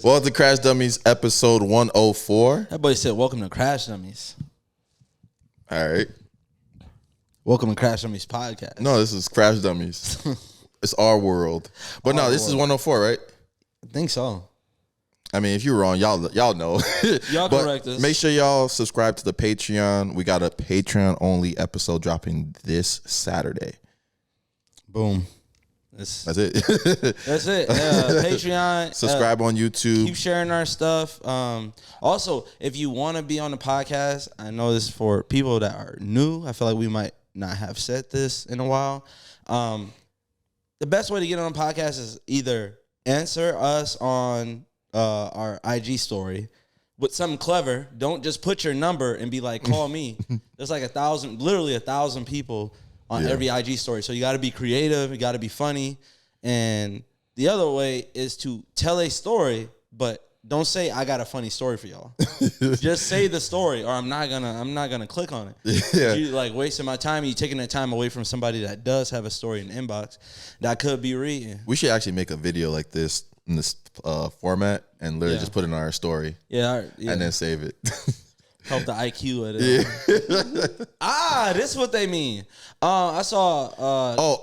Welcome to Crash Dummies, episode 104. That boy said, welcome to Crash Dummies. All right. Welcome to Crash Dummies podcast. No, this is Crash Dummies. It's our world. But no, this is 104, right? I think so. I mean, if you're wrong, y'all know. Y'all But correct us. make sure y'all subscribe to the Patreon. We got a Patreon-only episode dropping this Saturday. Boom. That's it. That's it. Patreon. Subscribe on YouTube. Keep sharing our stuff. Also, if you want to be on the podcast, I know this is for people that are new. I feel like we might not have said this in a while. The best way to get on the podcast is either answer us on our IG story with something clever. Don't just put your number and be like, call me. There's like literally 1,000 people on every IG story. So you got to be creative. You got to be funny. And the other way is to tell a story, but don't say I got a funny story for y'all. Just say the story, or I'm not gonna click on it. Yeah. You like wasting my time. You taking that time away from somebody that does have a story in the inbox that could be reading. We should actually make a video like this in this format and literally just put it in our story. Yeah. And then save it. Help the IQ at it. Yeah. This is what they mean. I saw.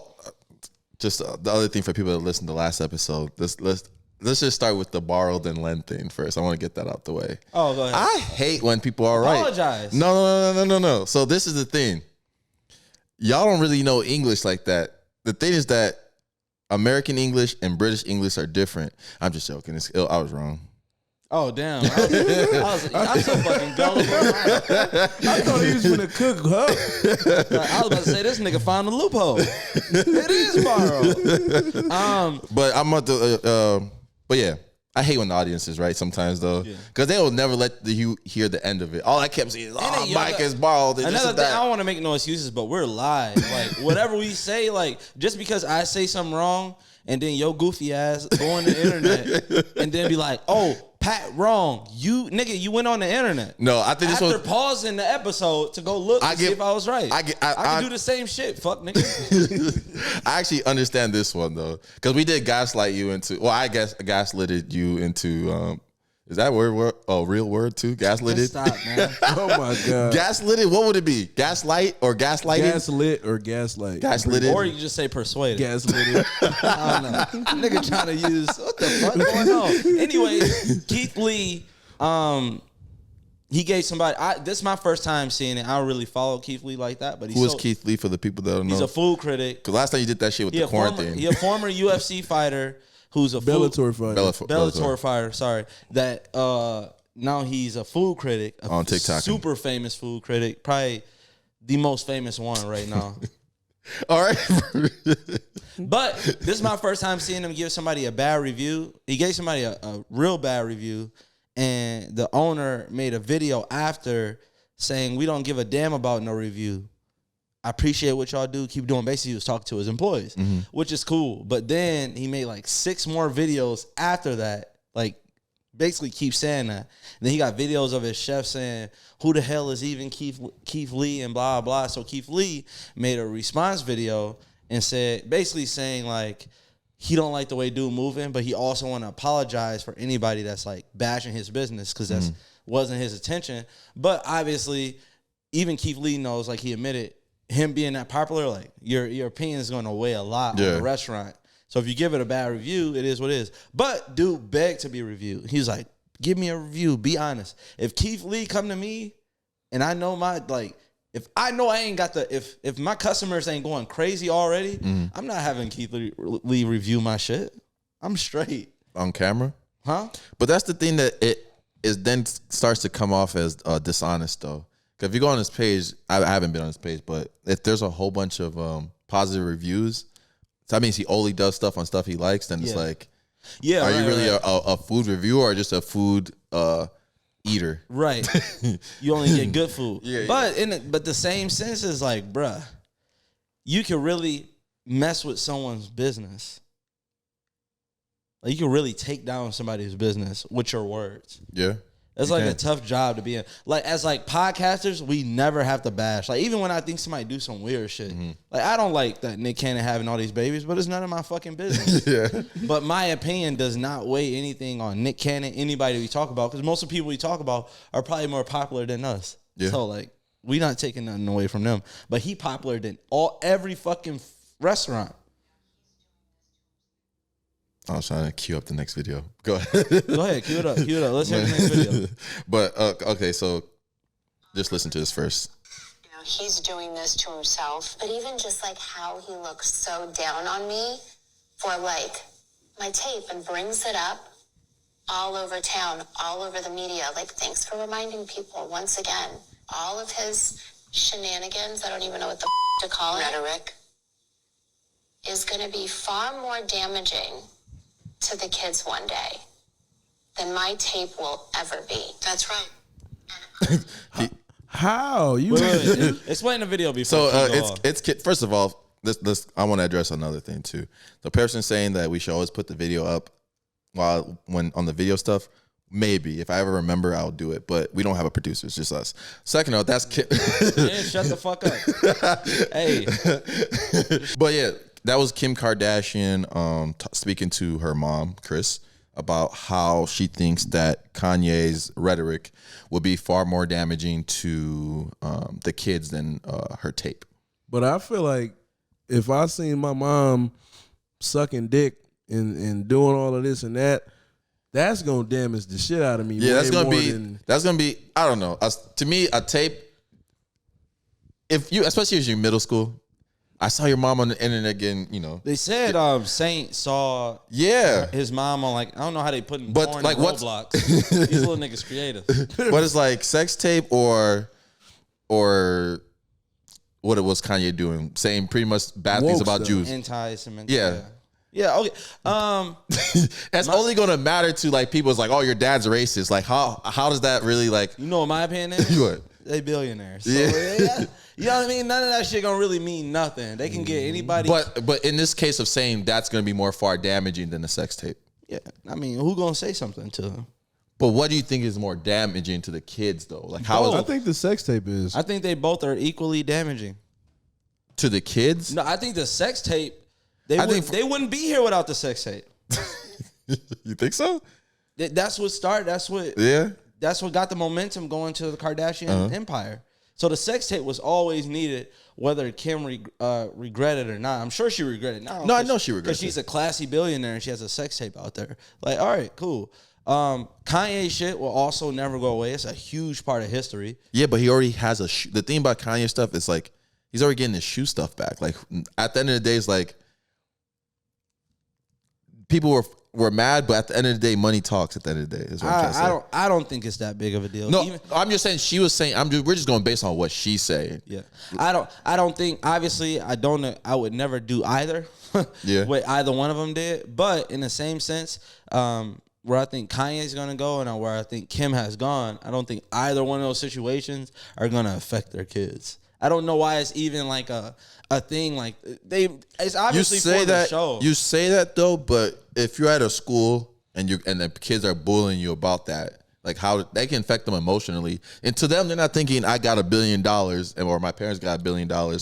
Just the other thing for people that listened to the last episode. Let's just start with the borrowed and lend thing first. I want to get that out the way. Oh, go ahead. I hate when people are right. Apologize. No. So this is the thing. Y'all don't really know English like that. The thing is that American English and British English are different. I'm just joking. I was wrong. Oh, damn. I'm so fucking gullible. I thought he was gonna cook, huh? I was about to say, this nigga found a loophole. It is borrowed. But I'm about to, but yeah, I hate when the audience is right sometimes though, because they will never let you hear the end of it. All I kept saying is, Mike is borrowed. Another thing, I don't want to make no excuses, but we're live. Like, whatever we say, like, just because I say something wrong, and then your goofy ass go on the internet and then be like, oh, Pat, wrong. You went on the internet. No, I think after pausing the episode to go look to see if I was right. I can do the same shit. Fuck, nigga. I actually understand this one though, because we did gaslight you into. Well, I guess gaslighted you into. Is that word a real word too? Gaslighted. Stop, man. Oh my god. Gaslighted. What would it be? Gaslight or gaslighting? Gaslit or gaslight. Gaslighted. Or you can just say persuaded. Gaslit. I don't know. Nigga trying to use what the fuck going on? Anyway, Keith Lee, he gave somebody. This is my first time seeing it. I don't really follow Keith Lee like that, but Who is Keith Lee for the people that don't know? He's a food critic. Because last time you did that shit with the corn thing. He's a former UFC fighter who's a Bellator fighter. Bellator fighter. Sorry, that now he's a food critic on TikTok. Super famous food critic, probably the most famous one right now. All right. But this is my first time seeing him give somebody a bad review. He gave somebody a real bad review, and the owner made a video after saying, we don't give a damn about no review. I appreciate what y'all do. Keep doing. Basically, he was talking to his employees, which is cool. But then he made like 6 more videos after that, like basically keep saying that. And then he got videos of his chef saying, who the hell is even Keith Lee and blah, blah. So Keith Lee made a response video and said, basically saying like, he don't like the way dude moving, but he also want to apologize for anybody that's like bashing his business because that wasn't his intention. But obviously, even Keith Lee knows, like he admitted, him being that popular, like your opinion is going to weigh a lot on the restaurant. So if you give it a bad review, it is what it is. But dude begged to be reviewed. He's like, give me a review. Be honest. If Keith Lee come to me and I know if I know I ain't got if my customers ain't going crazy already, I'm not having Keith Lee review my shit. I'm straight. On camera? Huh? But that's the thing that it is then starts to come off as dishonest though. Because if you go on his page, I haven't been on his page, but if there's a whole bunch of positive reviews, so that means he only does stuff on stuff he likes, then it's like, are you really a food reviewer or just a food eater? Right. You only get good food. But the same sense is like, bruh, you can really mess with someone's business. Like you can really take down somebody's business with your words. Yeah. It's like a tough job to be in. Like as like podcasters, we never have to bash. Like even when I think somebody do some weird shit, like I don't like that Nick Cannon having all these babies, but it's none of my fucking business. Yeah. But my opinion does not weigh anything on Nick Cannon, anybody we talk about, because most of the people we talk about are probably more popular than us. Yeah. So like we not taking nothing away from them, but he popular than every fucking restaurant. I was trying to cue up the next video. Go ahead. Go ahead, cue it up. Let's hear the next video. But okay, so just listen to this first. You know, he's doing this to himself, but even just like how he looks so down on me for like my tape and brings it up all over town, all over the media. Like, thanks for reminding people once again. All of his shenanigans, I don't even know what the to call it, rhetoric, is going to be far more damaging to the kids one day than my tape will ever be. That's right. How you? Wait. Explain the video before. So it's first of all, this I want to address another thing too. The person saying that we should always put the video up when on the video stuff. Maybe if I ever remember, I'll do it. But we don't have a producer; it's just us. Second note, that's Yeah, shut the fuck up. Hey, but yeah, that was Kim Kardashian speaking to her mom, Kris, about how she thinks that Kanye's rhetoric will be far more damaging to the kids than her tape. But I feel like if I seen my mom sucking dick and doing all of this and that, that's gonna damage the shit out of me. Yeah, that's gonna be. I don't know. To me, a tape. Especially if you're in middle school, I saw your mom on the internet getting, they said Saint saw his mom on like I don't know how they put in but porn like in what's Roblox. These little niggas creative. But it's like sex tape or what it was Kanye doing, saying pretty much bad things about stuff. Jews. Anti-Semitic. Yeah. Yeah, okay. That's only gonna matter to like people. It's like, oh, your dad's racist. Like, how does that really like? You know what my opinion is? What? They billionaires. So, Yeah. you know what I mean? None of that shit gonna really mean nothing. They can get anybody. But in this case of saying that's gonna be more far damaging than a sex tape. Yeah, I mean, who gonna say something to them? But what do you think is more damaging to the kids though? Like how I is it think the sex tape is. I think they both are equally damaging. to the kids? No, I think the sex tape. They wouldn't be here without the sex tape. You think so? That's what started. Yeah. That's what got the momentum going to the Kardashian empire. So the sex tape was always needed, whether Kim regretted it or not. I'm sure she regretted it. No, I know she regretted because she's a classy billionaire and she has a sex tape out there. Like, all right, cool. Kanye shit will also never go away. It's a huge part of history. Yeah, but he already has the thing about Kanye stuff is like he's already getting his shoe stuff back. Like at the end of the day, it's like people were mad, but at the end of the day, money talks. At the end of the day, is what I'm trying to say. I don't think it's that big of a deal. No, I'm just saying she was saying. We're just going based on what she's saying. Yeah, I don't think. Obviously, I would never do either. Yeah, what either one of them did, but in the same sense, where I think Kanye's gonna go and where I think Kim has gone, I don't think either one of those situations are gonna affect their kids. I don't know why it's even like a thing. Like it's obviously for the show. You say that though, but if you're at a school and the kids are bullying you about that, like how they can affect them emotionally, and to them they're not thinking I got $1 billion or my parents got $1 billion.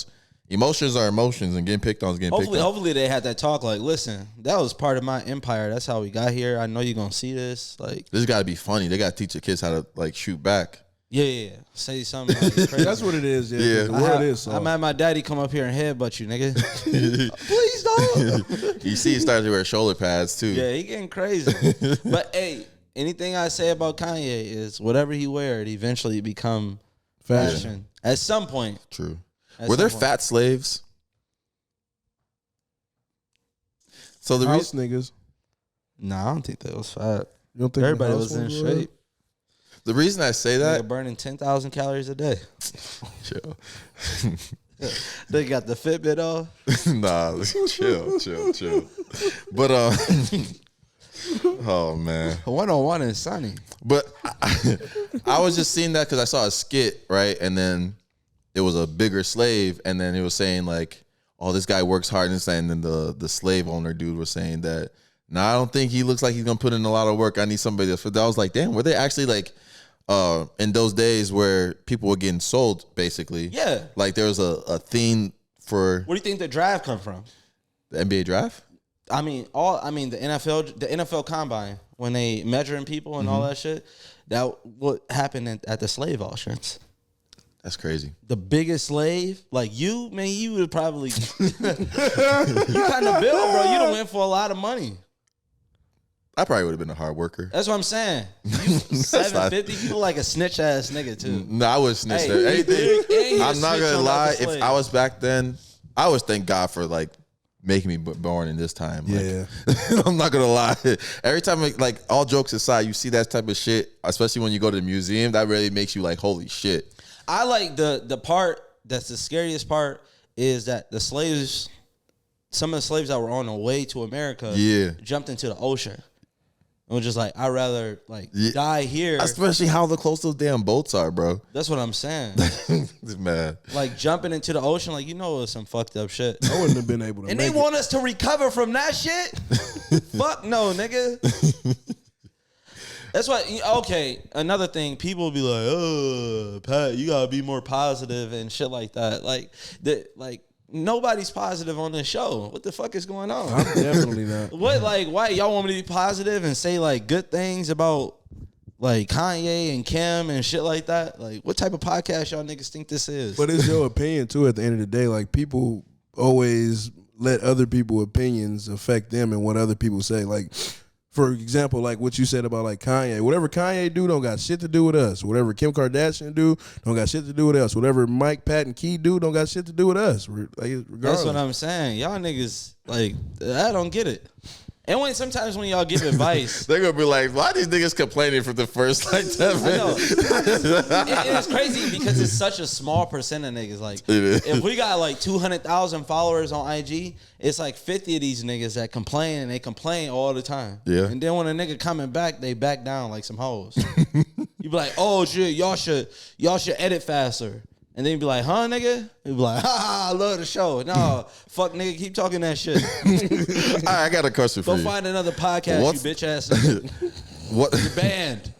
Emotions are emotions, and getting picked on is getting picked on. Hopefully they had that talk. Like, listen, that was part of my empire. That's how we got here. I know you're gonna see this. Like, this got to be funny. They got to teach the kids how to like shoot back. Yeah. Say something like crazy. That's what it is. Yeah. The word is. I'm at my daddy come up here and headbutt you, nigga. Please don't. You see, he started to wear shoulder pads too. Yeah, he getting crazy. But hey, anything I say about Kanye is whatever he wear, it eventually become fashion at some point. True. Were there fat slaves? So the House niggas. Nah, I don't think that was fat. You don't think everybody was in shape? The reason I say that, nigga burning 10,000 calories a day. Chill. They got the Fitbit off. Nah, chill. But oh man, 101 is sunny. But I was just seeing that because I saw a skit, right, and then it was a bigger slave, and then it was saying like, "Oh, this guy works hard," and then the slave owner dude was saying that, "No, I don't think he looks like he's gonna put in a lot of work. I need somebody else." I was like, "Damn, were they actually like in those days where people were getting sold, basically. Yeah. Like there was a theme for Where do you think the draft come from? the NBA draft. I mean, the NFL combine, when they measuring people and all that shit, that what happened at the slave auctions. That's crazy. The biggest slave, like you, man, you would probably you kind of built, bro. You done went for a lot of money. I probably would have been a hard worker. That's what I'm saying. You 750, you look like a snitch ass nigga too. No, I would snitch Hey, there. Anything. and I'm not snitch gonna on lie. other If slaves. I was back then, I always thank God for like making me born in this time. Like, Yeah. I'm not gonna lie. Every time, like all jokes aside, you see that type of shit, especially when you go to the museum, that really makes you like, holy shit. I like the part that's the scariest part is that the slaves, some of the slaves that were on the way to America, jumped into the ocean. It was just like, I'd rather like die here. Especially how close those damn boats are, bro. That's what I'm saying. It's mad. Like jumping into the ocean, like it was some fucked up shit. I wouldn't have been able to And make they want us to recover from that shit? Fuck no, nigga. That's why, okay, another thing, people will be like, oh, Pat, you gotta be more positive and shit like that. Like nobody's positive on this show. What the fuck is going on? I'm definitely not. What, like, why y'all want me to be positive and say like good things about like Kanye and Kim and shit like that? Like, what type of podcast y'all niggas think this is? But it's your opinion too. At the end of the day, like people always let other people's opinions affect them and what other people say. Like, for example, like what you said about like Kanye. Whatever Kanye do don't got shit to do with us. Whatever Kim Kardashian do don't got shit to do with us. Whatever Mike, Pat, and Key do don't got shit to do with us. Like, regardless. That's what I'm saying. Y'all niggas, like, I don't get it. And sometimes when y'all give advice, They're gonna be like, why are these niggas complaining for the first like 10 I know. minutes? It's crazy because it's such a small percent of niggas. Like, if we got like 200,000 followers on IG, it's like 50 of these niggas that complain, and they complain all the time. Yeah. And then when a nigga coming back, they back down like some hoes. You be like, oh shit, y'all should edit faster. And then you be like, huh, nigga? You be like, ha, I love the show. No, fuck, nigga, keep talking that shit. All right, I got a question for Go you. find another podcast, What's- you bitch ass nigga. What? You're banned.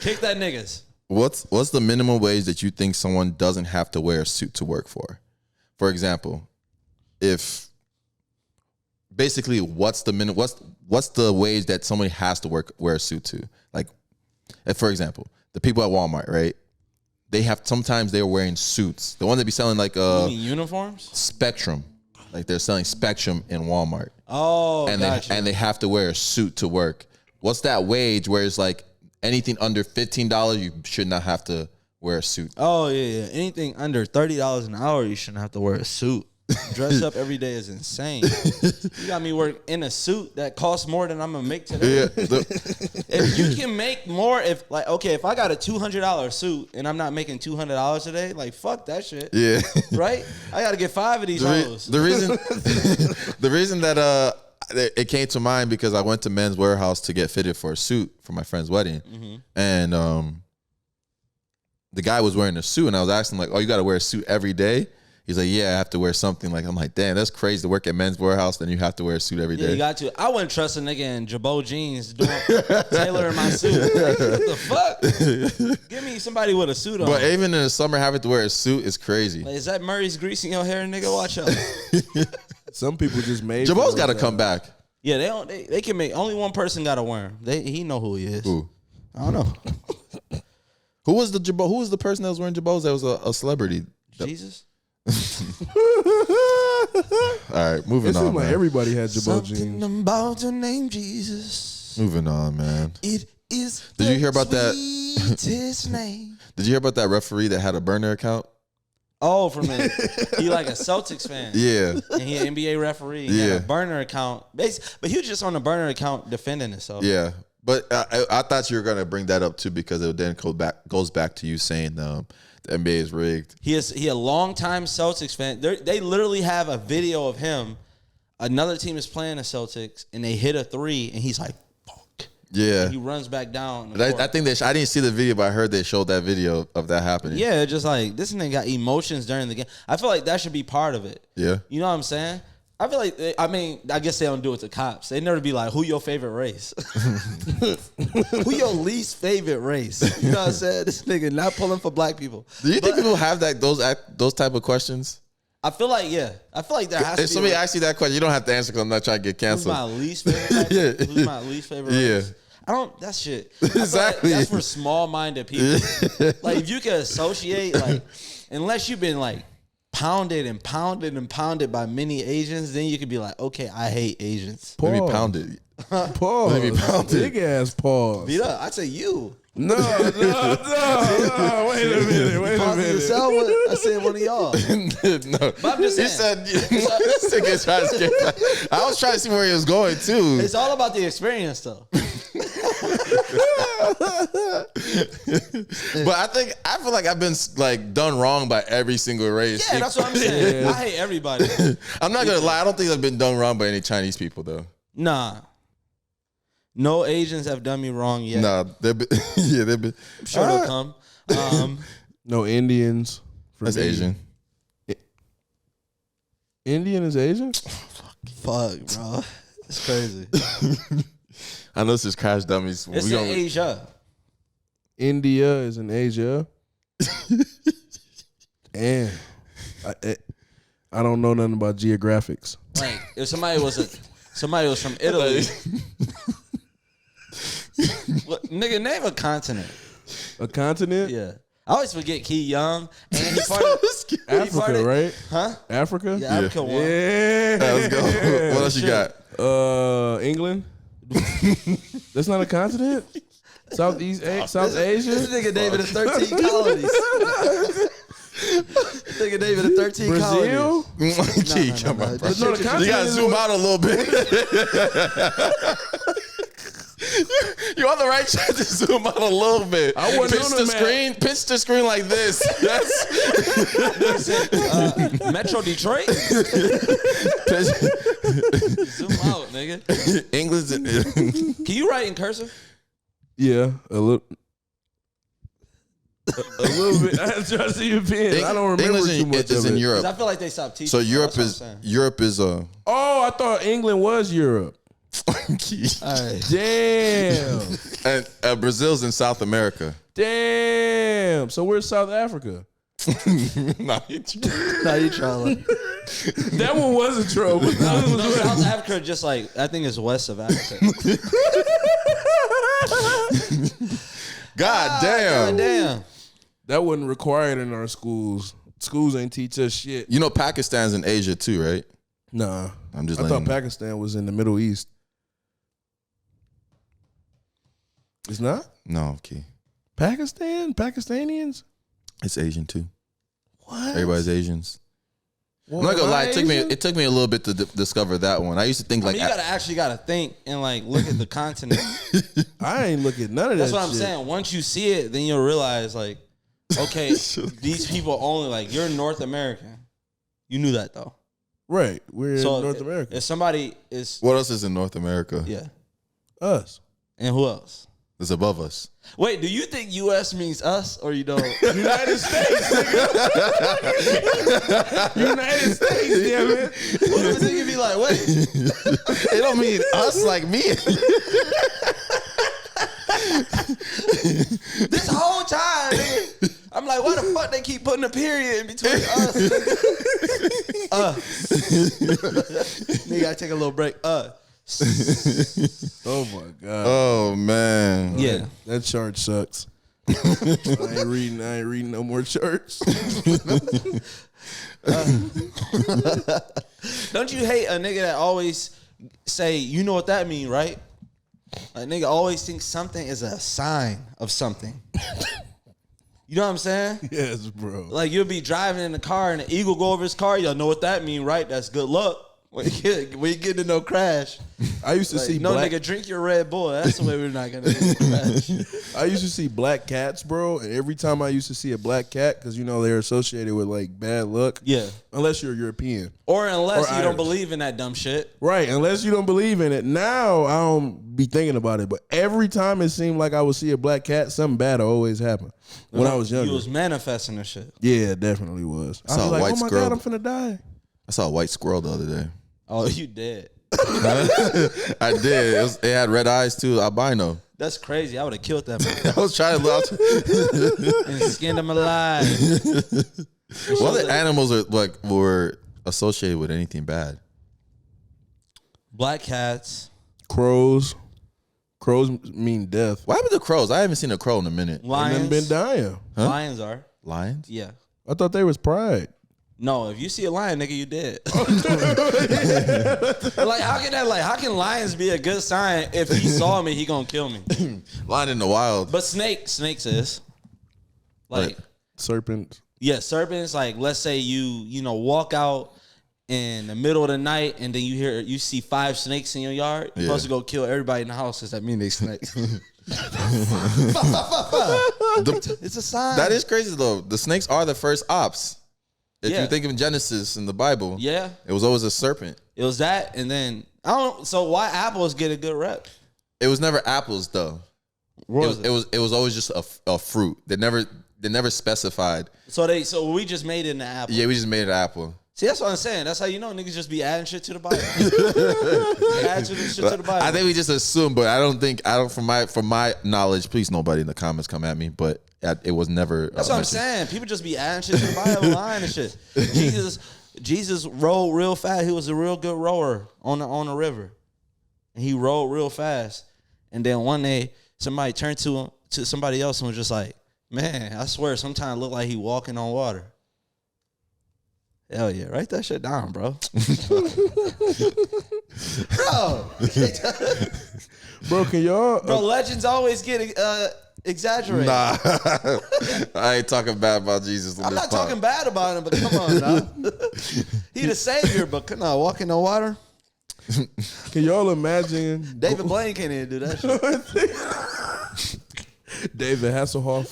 Kick that niggas. What's the minimum wage that you think someone doesn't have to wear a suit to work for? For example, if basically what's the wage that somebody has to wear a suit to? Like, if, for example, the people at Walmart, right? Sometimes they're wearing suits. The one that be selling like You mean uniforms? Spectrum. Like they're selling Spectrum in Walmart. Oh, and gotcha. they have to wear a suit to work. What's that wage where it's like anything under $15 you should not have to wear a suit? Oh, yeah. Anything under $30 an hour, you shouldn't have to wear a suit. Dress up every day is insane. You got me work in a suit that costs more than I'm gonna make today. If you can make more, if I got a $200 suit and I'm not making $200 today, like fuck that shit. Yeah. Right? I gotta get 5 of these hoes. The reason that it came to mind because I went to Men's Warehouse to get fitted for a suit for my friend's wedding, and the guy was wearing a suit, and I was asking like, "Oh, you got to wear a suit every day?" He's like, "Yeah, I have to wear something." Like, I'm like, "Damn, that's crazy to work at Men's Warehouse, then you have to wear a suit every Yeah, day." you got to. I wouldn't trust a nigga in Jabot jeans tailoring my suit. Like, what the fuck? Give me somebody with a suit on. But even in the summer, having to wear a suit is crazy. Like, is that Murray's greasing your hair, nigga? Watch out. Some people just made. Jabot's got to come back. Yeah, they can make only one person got to wear him. He know who he is. Who? I don't know. Who was the person that was wearing Jabot's that was a celebrity? Jesus. All right, moving It on, seemed like man. everybody had Jabot Something jeans. about the name Jesus. Moving on, man. It is. Did you hear about that? Sweetest name. Did you hear about that referee that had a burner account? Oh, from it. He like a Celtics fan. Yeah. And he an NBA referee. He had Yeah. a burner account. But he was just on the burner account defending himself. Yeah. But I thought you were gonna bring that up too because it then goes back to you saying the NBA is rigged. He a longtime Celtics fan. They literally have a video of him. Another team is playing the Celtics, and they hit a 3, and he's like, "Fuck!" Yeah. He runs back down. But I think I didn't see the video, but I heard they showed that video of that happening. Yeah, just like this nigga got emotions during the game. I feel like that should be part of it. Yeah. You know what I'm saying? I feel like, I guess they don't do it to cops. They never be like, who your favorite race? Who your least favorite race? You know what I'm saying? This nigga not pulling for black people. Do you think people have those type of questions? I feel like, yeah. I feel like there has to be. If somebody asks you that question, you don't have to answer because I'm not trying to get Who's canceled. my least favorite? Yeah. Who's my least favorite race? I don't, that shit. I feel like Exactly. that's for small-minded people. Like, if you can associate, like, unless you've been, like, pounded and pounded and pounded by many Asians, then you could be like, okay, I hate Asians. Let me pound it. Pause. Let me pound it. Big ass pause. Beat up. I'd say you. No. Wait a minute. Pause yourself. I said one of y'all. No. But I'm just He saying. said, this nigga's trying to skip that. I was trying to see where he was going, too. It's all about the experience, though. But I feel like I've been like done wrong by every single race. Yeah, that's what I'm saying. I hate everybody. I'm not gonna lie. I don't think I've been done wrong by any Chinese people though. Nah. No Asians have done me wrong yet. Nah, they've been. I'm sure they'll come. No Indians. For That's me. Asian. Indian is Asian? Fuck, bro. It's crazy. I know this is Crash Dummies. It's in Asia. India is in Asia. And I don't know nothing about geographics. Like, if somebody was from Italy. What, nigga, name a continent. A continent? Yeah. I always forget Key Young. And he parted, Africa, right? Huh? Africa? Yeah, Africa won. Yeah. Let's go. What else you got? England? That's not a continent? South Asia? This nigga David is 13 colonies. This nigga David is 13 Brazil? colonies. Key, No. come on, bro. That's No, the shit continent You gotta is zoom what- out a little bit. You're on the right track to zoom out a little bit. I wasn't on the map. Pinch the screen like this. That's Metro Detroit? Zoom out, nigga. England's. Can you write in cursive? Yeah, a little. A little bit. I try to see your pen. I don't remember England's too much is of in it. Europe. I feel like they stopped teaching. So Europe That's what I'm is saying. Oh, I thought England was Europe. Key. Alright. Damn. And Brazil's in South America. Damn. So where's South Africa? Nah, Now you trying. That one wasn't trouble. No, South Africa just like, I think it's west of Africa. God damn. God damn. That wasn't required in our schools. Schools ain't teach us shit. You know Pakistan's in Asia too, right? Nah. I'm just I letting thought you know. Pakistan was in the Middle East. It's not? No, Key. Pakistan? Pakistanians? It's Asian too. What? Everybody's Asians. Well, I'm not gonna lie. am I Asian? It took me a little bit to discover that one. I used to think like You gotta think and like look at the continent. I ain't look at none of That's that what I'm shit. saying. Once you see it, then you'll realize like, okay, these people only like you're North American. You knew that though. Right. We're in North America. If somebody is what else is in North America? yeah, Us. and who else? It's above us. Wait, do you think U.S. means us or you don't? United States, nigga. United States, damn it. What if a nigga be like, wait, It don't mean us like me. this whole time, nigga, I'm like, why the fuck they keep putting a period in between us? Nigga, I take a little break. Oh my God. Oh man. Yeah. That chart sucks. I ain't reading no more charts. Don't you hate a nigga that always say, you know what that mean, right? A nigga always thinks something is a sign of something. You know what I'm saying? Yes, bro. Like you'll be driving in the car and an eagle go over his car. Y'all know what that mean, right? That's good luck. When you get into no crash. I used to Like, see no black, nigga, drink your Red Bull. That's the way we're not gonna get into crash. I used to see black cats, bro, and every time I used to see a black cat, because you know they're associated with like bad luck. Yeah. Unless you're European. Or unless Or you don't Irish. believe in that dumb shit. Right, unless you don't believe in it. Now I don't be thinking about it, but every time it seemed like I would see a black cat, something bad would always happen. When I was younger. You was manifesting the shit. Yeah, it definitely was. I Saw was a like, white oh my squirrel. God, I'm finna die. I saw a white squirrel the other day. Oh, you did. I did. It had red eyes too, albino. That's crazy. I would have killed that man. I was trying to look. And skinned him alive. What other animals were associated with anything bad? Black cats. Crows. Crows mean death. What happened to crows? I haven't seen a crow in a minute. Lions. Been dying. Huh? Lions are. Lions? Yeah. I thought they was pride. No, if you see a lion, nigga, you dead. How can lions be a good sign? If he saw me, he gonna kill me. Lion in the wild. But snakes is like Serpents. yeah, serpents. Like let's say you walk out in the middle of the night and then you see 5 snakes in your yard. You're supposed to go kill everybody in the house because that mean they snakes. It's a sign. That is crazy though. The snakes are the first ops. If you think of Genesis in the Bible, it was always a serpent. It was that, and then I don't know. So why apples get a good rep? It was never apples though. It was always just a fruit. They never specified. So we just made it an apple. Yeah, we just made it an apple. See, that's what I'm saying. That's how you know niggas just be adding shit to the Bible. Add shit to the Bible. I think we just assume, but I don't. From my knowledge, please nobody in the comments come at me. But it was never. That's what I'm saying. People just be adding shit to the Bible, lying and shit. Jesus rowed real fast. He was a real good rower on the river, and he rowed real fast. And then one day, somebody turned to somebody else and was just like, "Man, I swear, sometimes it look like he walking on water." Hell yeah, write that shit down, bro. Bro, can y'all? Bro, legends always get exaggerated. Nah, I ain't talking bad about Jesus. I'm not talking bad about him, but come on now. He the savior, but come on, walking on water. Can y'all imagine? David Blaine can't even do that shit. David Hasselhoff.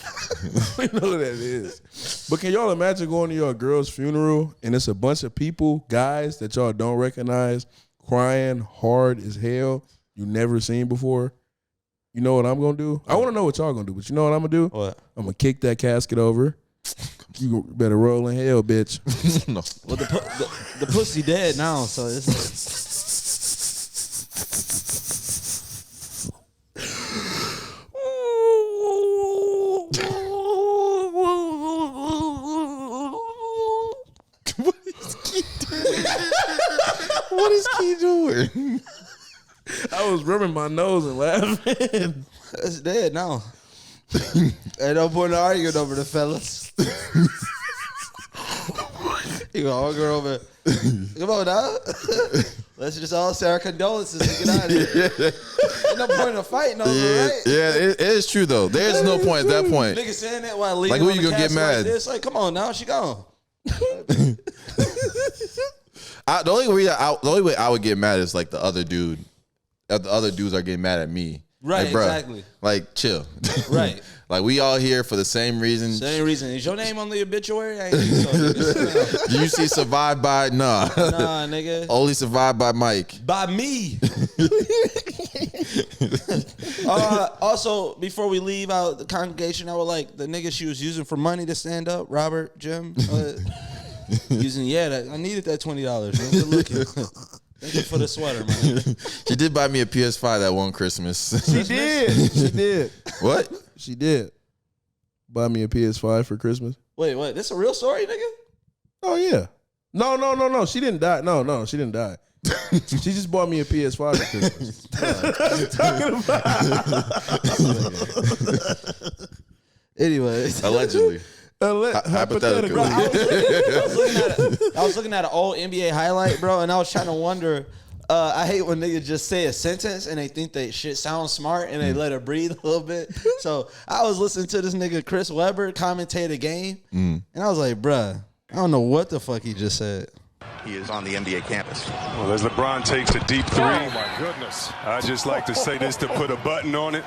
We know who that is. But can y'all imagine going to your girl's funeral and it's a bunch of people, guys that y'all don't recognize, crying hard as hell, you never seen before? You know what I'm going to do? I want to know what y'all going to do, but you know what I'm going to do? What? I'm going to kick that casket over. You better roll in hell, bitch. No. Well, the pussy dead now, so it's... What is Key doing? I was rubbing my nose and laughing. It's dead now. Ain't no point in arguing over the fellas. You go all girl over. Come on now. Let's just all say our condolences and get out of here. Ain't no point in fighting over it, right? Yeah, it is true though. There's no point at that point. Nigga saying that while leaving Like, who on you the gonna get casket like mad? this. Like, come on now, she gone. The only way I would get mad is like the other dude. If the other dudes are getting mad at me. Right, like, bruh, exactly. Like, chill. Right. Like, we all here for the same reason. Same reason. Is your name on the obituary? I ain't think so, nigga. Do you see survived by? Nah. Nah, nigga. Only survived by Mike. By me. Also, before we leave out the congregation, I would like the nigga she was using for money to stand up, Robert, Jim. I needed that $20. Man. Good looking. Thank you for the sweater, man. She did buy me a PS5 that one Christmas. She did. She did. What? She did. Buy me a PS5 for Christmas. Wait, what? This a real story, nigga? Oh, yeah. No. She didn't die. No, she didn't die. She just bought me a PS5 for Christmas. Anyways. Allegedly. Hypothetically. Bro, I was looking at an old NBA highlight, bro, and I was trying to wonder. I hate when niggas just say a sentence and they think they shit sounds smart and they let it breathe a little bit. So I was listening to this nigga Chris Webber commentate a game, and I was like, bruh, I don't know what the fuck he just said. He is on the NBA campus. Well, as LeBron takes a deep three, oh my goodness. I just like to say this to put a button on it.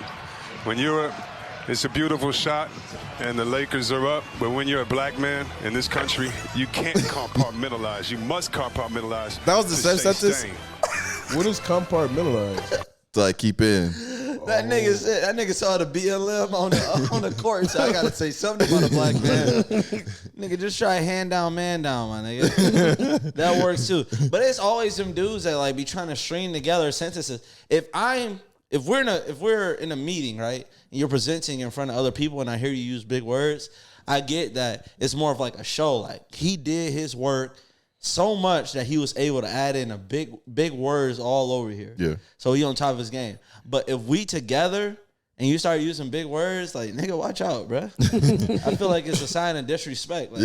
It's a beautiful shot, and the Lakers are up. But when you're a black man in this country, you can't compartmentalize. You must compartmentalize. That was the same sentence? What is compartmentalize? To like keep in. That nigga said, that nigga saw the BLM on the court. So I gotta say something about a black man. Nigga, just try hand down, man down, my nigga. That works too. But it's always them dudes that like be trying to string together sentences. If we're in a meeting, right, and you're presenting in front of other people, and I hear you use big words, I get that it's more of like a show. Like he did his work so much that he was able to add in a big words all over here. Yeah. So he on top of his game. But if we together and you start using big words, like, nigga, watch out, bro. I feel like it's a sign of disrespect. Like,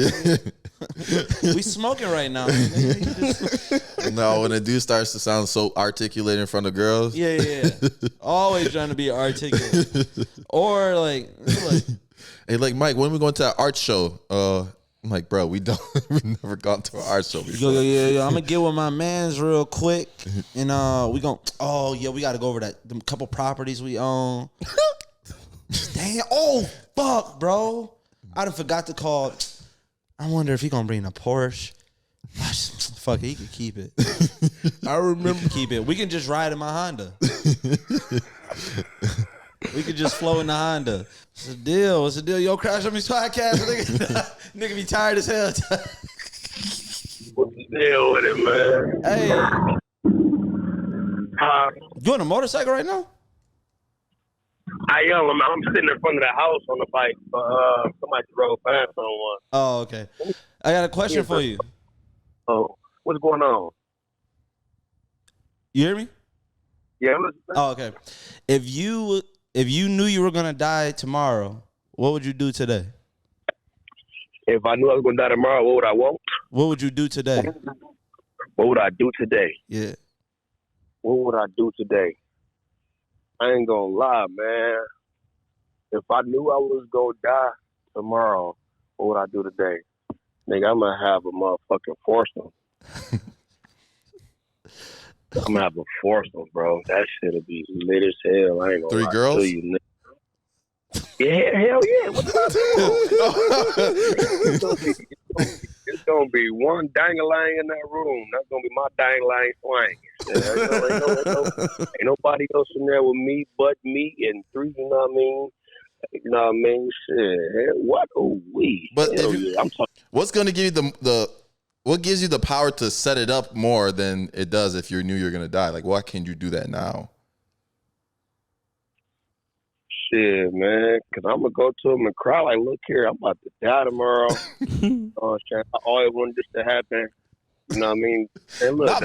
we smoking right now. No, when a dude starts to sound so articulate in front of girls. Yeah. Always trying to be articulate. Or like hey, like Mike, when we going to that art show? I'm like, bro, we've never gone to an art show before. Yo, I'm gonna get with my mans real quick, and we gotta go over them couple properties we own. Damn, oh fuck, bro, I done forgot to call. I wonder if he gonna bring a Porsche. Fuck it, he can keep it. I remember. Keep it. We can just ride in my Honda. We could just flow in the Honda. What's the deal? What's the deal? Yo, Crash on these podcasts. Nigga be tired as hell. What's the deal with it, man? Hey. You on a motorcycle right now? I am. I'm sitting in front of the house on the bike. Somebody drove past on one. Oh, okay. I got a question for you. Oh, what's going on? You hear me? Yeah, I'm listening. Oh, okay. If you knew you were gonna die tomorrow, what would you do today? If I knew I was going to die tomorrow, what would I want? What would you do today? What would I do today? Yeah. What would I do today? I ain't going to lie, man. If I knew I was going to die tomorrow, what would I do today? Nigga, I'm going to have a motherfucking foursome. I'm going to have a foursome, bro. That shit'll be lit as hell. I ain't going to lie. 3 girls? To you, yeah, hell yeah. What It's gonna be one dang-a-lang in that room. That's gonna be my dang-a-lang swing. Ain't nobody else in there with me but me and 3. You know what I mean? You know what I mean? Shit. What? Oh, we. But hell if you, yeah. I'm talking. what's going to give you what gives you the power to set it up more than it does if you knew you're going to die? Like, why can't you do that now? Shit, man, because I'm going to go to him and cry like, look here, I'm about to die tomorrow. I always wanted this to happen. You know what I mean? Hey, look, Not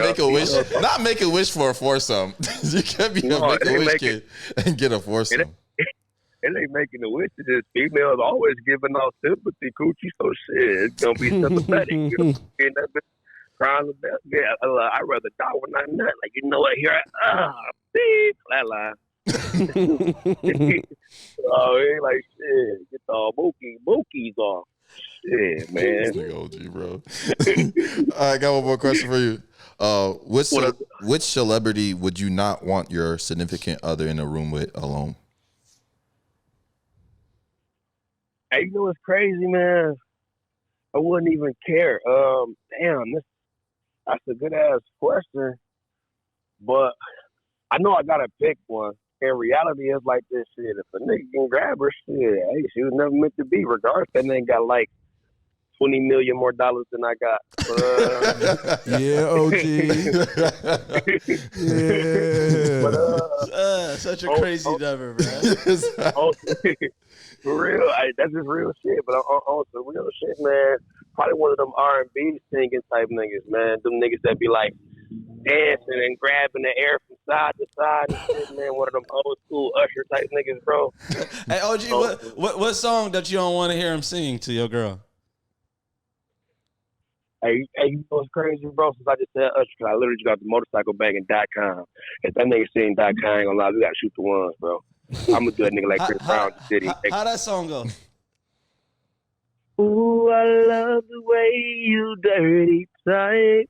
make a wish for a foursome. You can't be a Make-A-Wish kid and get a foursome. It ain't making a wish. It's just females always giving off sympathy, coochie. So shit, it's going to be sympathetic. You know, and that bitch crying about, yeah, I'd rather die when I'm not. Like, you know what, here that line. Oh, it ain't like shit. Get the bookies off. Shit, man. This nigga OG, bro. I got one more question for you. Which celebrity would you not want your significant other in a room with alone? Hey, you know what's crazy, man? I wouldn't even care. That's a good ass question, but I know I gotta pick one. In reality, it's like this shit. If a nigga can grab her, shit, hey, she was never meant to be. Regardless, that nigga got like $20 million more dollars than I got. Yeah, OG. Yeah. Such a crazy number, bro. For real, that's just real shit. But on some real shit, man, probably one of them R&B singing type niggas, man. Them niggas that be like dancing and grabbing the air from side to side and shit, man. One of them old school Usher type niggas, bro. Hey, OG, what song that you don't want to hear him sing to your girl? Hey, you know what's crazy, bro? Since I just said Usher, cause I literally just got the motorcycle bag in .com. If that nigga sing .com, I ain't gonna lie, we gotta shoot the ones, bro. I'm gonna do a nigga like Chris Brown City. How that song go? Ooh, I love the way you dirty type.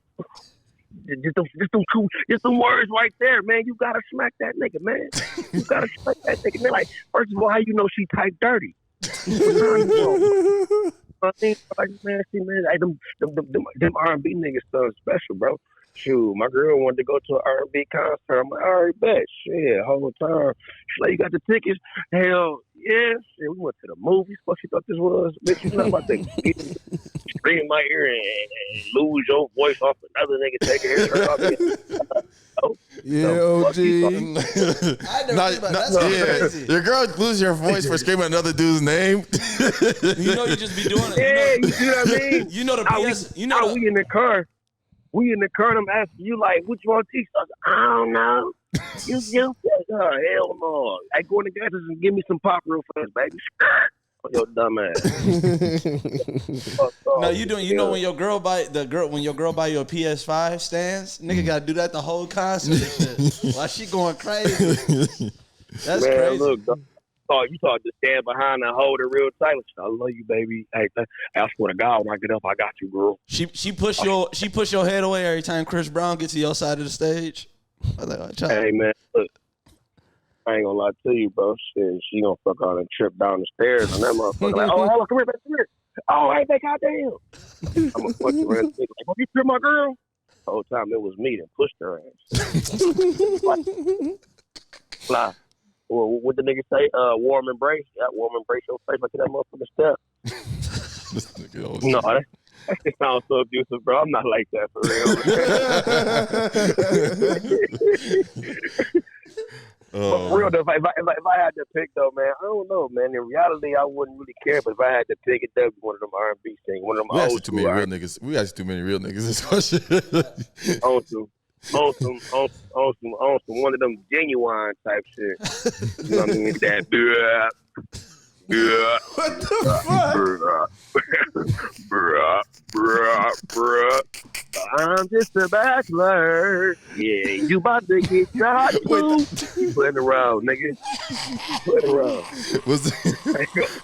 Just some words right there, man. You gotta smack that nigga, man. You gotta smack that nigga, man. Like, first of all, how you know she type dirty? I think, like, man, see, man, like, them R&B niggas sound special, bro. Shoot, my girl wanted to go to an R&B concert. I'm like, all right, bet. Shit, whole time. She's like, you got the tickets? Hell, yeah. Shit, we went to the movies. What she thought this was? Bitch, you know about to scream in my ear and lose your voice off another nigga taking his shirt off. Yeah, OG. I never think about that. That's crazy. Your girl lose your voice for screaming another dude's name. You know you just be doing it. Yeah, you see what I mean? You know the PS. You know Now the, we in the car. We in the car, and I'm asking you, like, what you want to teach us? I don't know. You hell no. I go in the gas and give me some pop real fast, baby. Oh, your dumb ass. no, you doing. You know when your girl buy you a PS5 stands, nigga gotta do that the whole concert. And shit. While she going crazy. That's Man, crazy. Look, you thought to stand behind and hold it real tight. I love you, baby. Hey, I swear to God, when I get up, I got you, girl. She push your head away every time Chris Brown gets to your side of the stage. I was like, oh, hey, man, look. I ain't gonna lie to you, bro. Shit, she gonna fuck on and trip down the stairs and that motherfucker like, oh, come here, baby, come here. Oh, hey, baby, goddamn. I'm gonna fuck her and think like, oh, you trip my girl? The whole time it was me that pushed her ass. Fly. Well, what the nigga say? Warm embrace. Yeah, warm embrace your face like that motherfucker step. No, that shit sounds so abusive, bro. I'm not like that for real. But for real, though, if I had to pick, though, man, I don't know, man. In reality, I wouldn't really care. But if I had to pick, it'd be one of them R&B things, one of them old too many real niggas. We asked too many real niggas this question. on some one of them genuine type shit. You know what I mean? That What the bruh. I'm just a bachelor. Yeah, you about to get shot. Playing around, nigga. Playing around.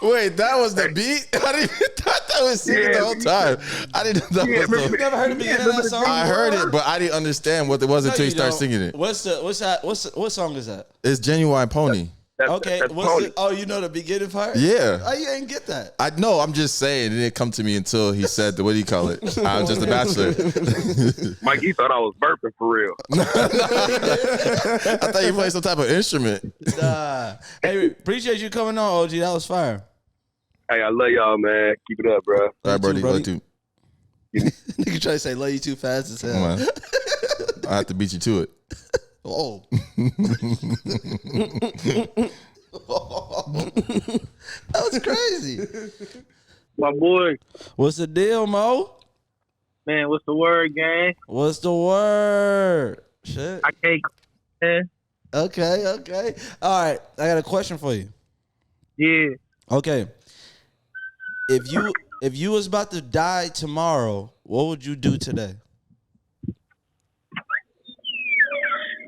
Wait, that was the beat? I didn't even thought that was singing the whole time. I didn't know that was You never heard the beginning of that song? I heard it, but I didn't understand what it was until you started singing it. What song is that? It's Genuine Pony. Okay, you know the beginning part? Yeah. Oh, you ain't get that. I know, I'm just saying, it didn't come to me until he said, what do you call it? I'm just a bachelor. Mike, you thought I was burping for real. I thought you played some type of instrument. Nah. Hey, appreciate you coming on, OG. That was fire. Hey, I love y'all, man. Keep it up, bro. All right, Brody. Love you. Nigga try to say love you too fast as hell. Come on. I have to beat you to it. Oh. That was crazy. My boy. What's the deal, Mo? Man, what's the word, gang? What's the word? Shit. I can't, man. Okay. All right. I got a question for you. Yeah. Okay. If you was about to die tomorrow, what would you do today?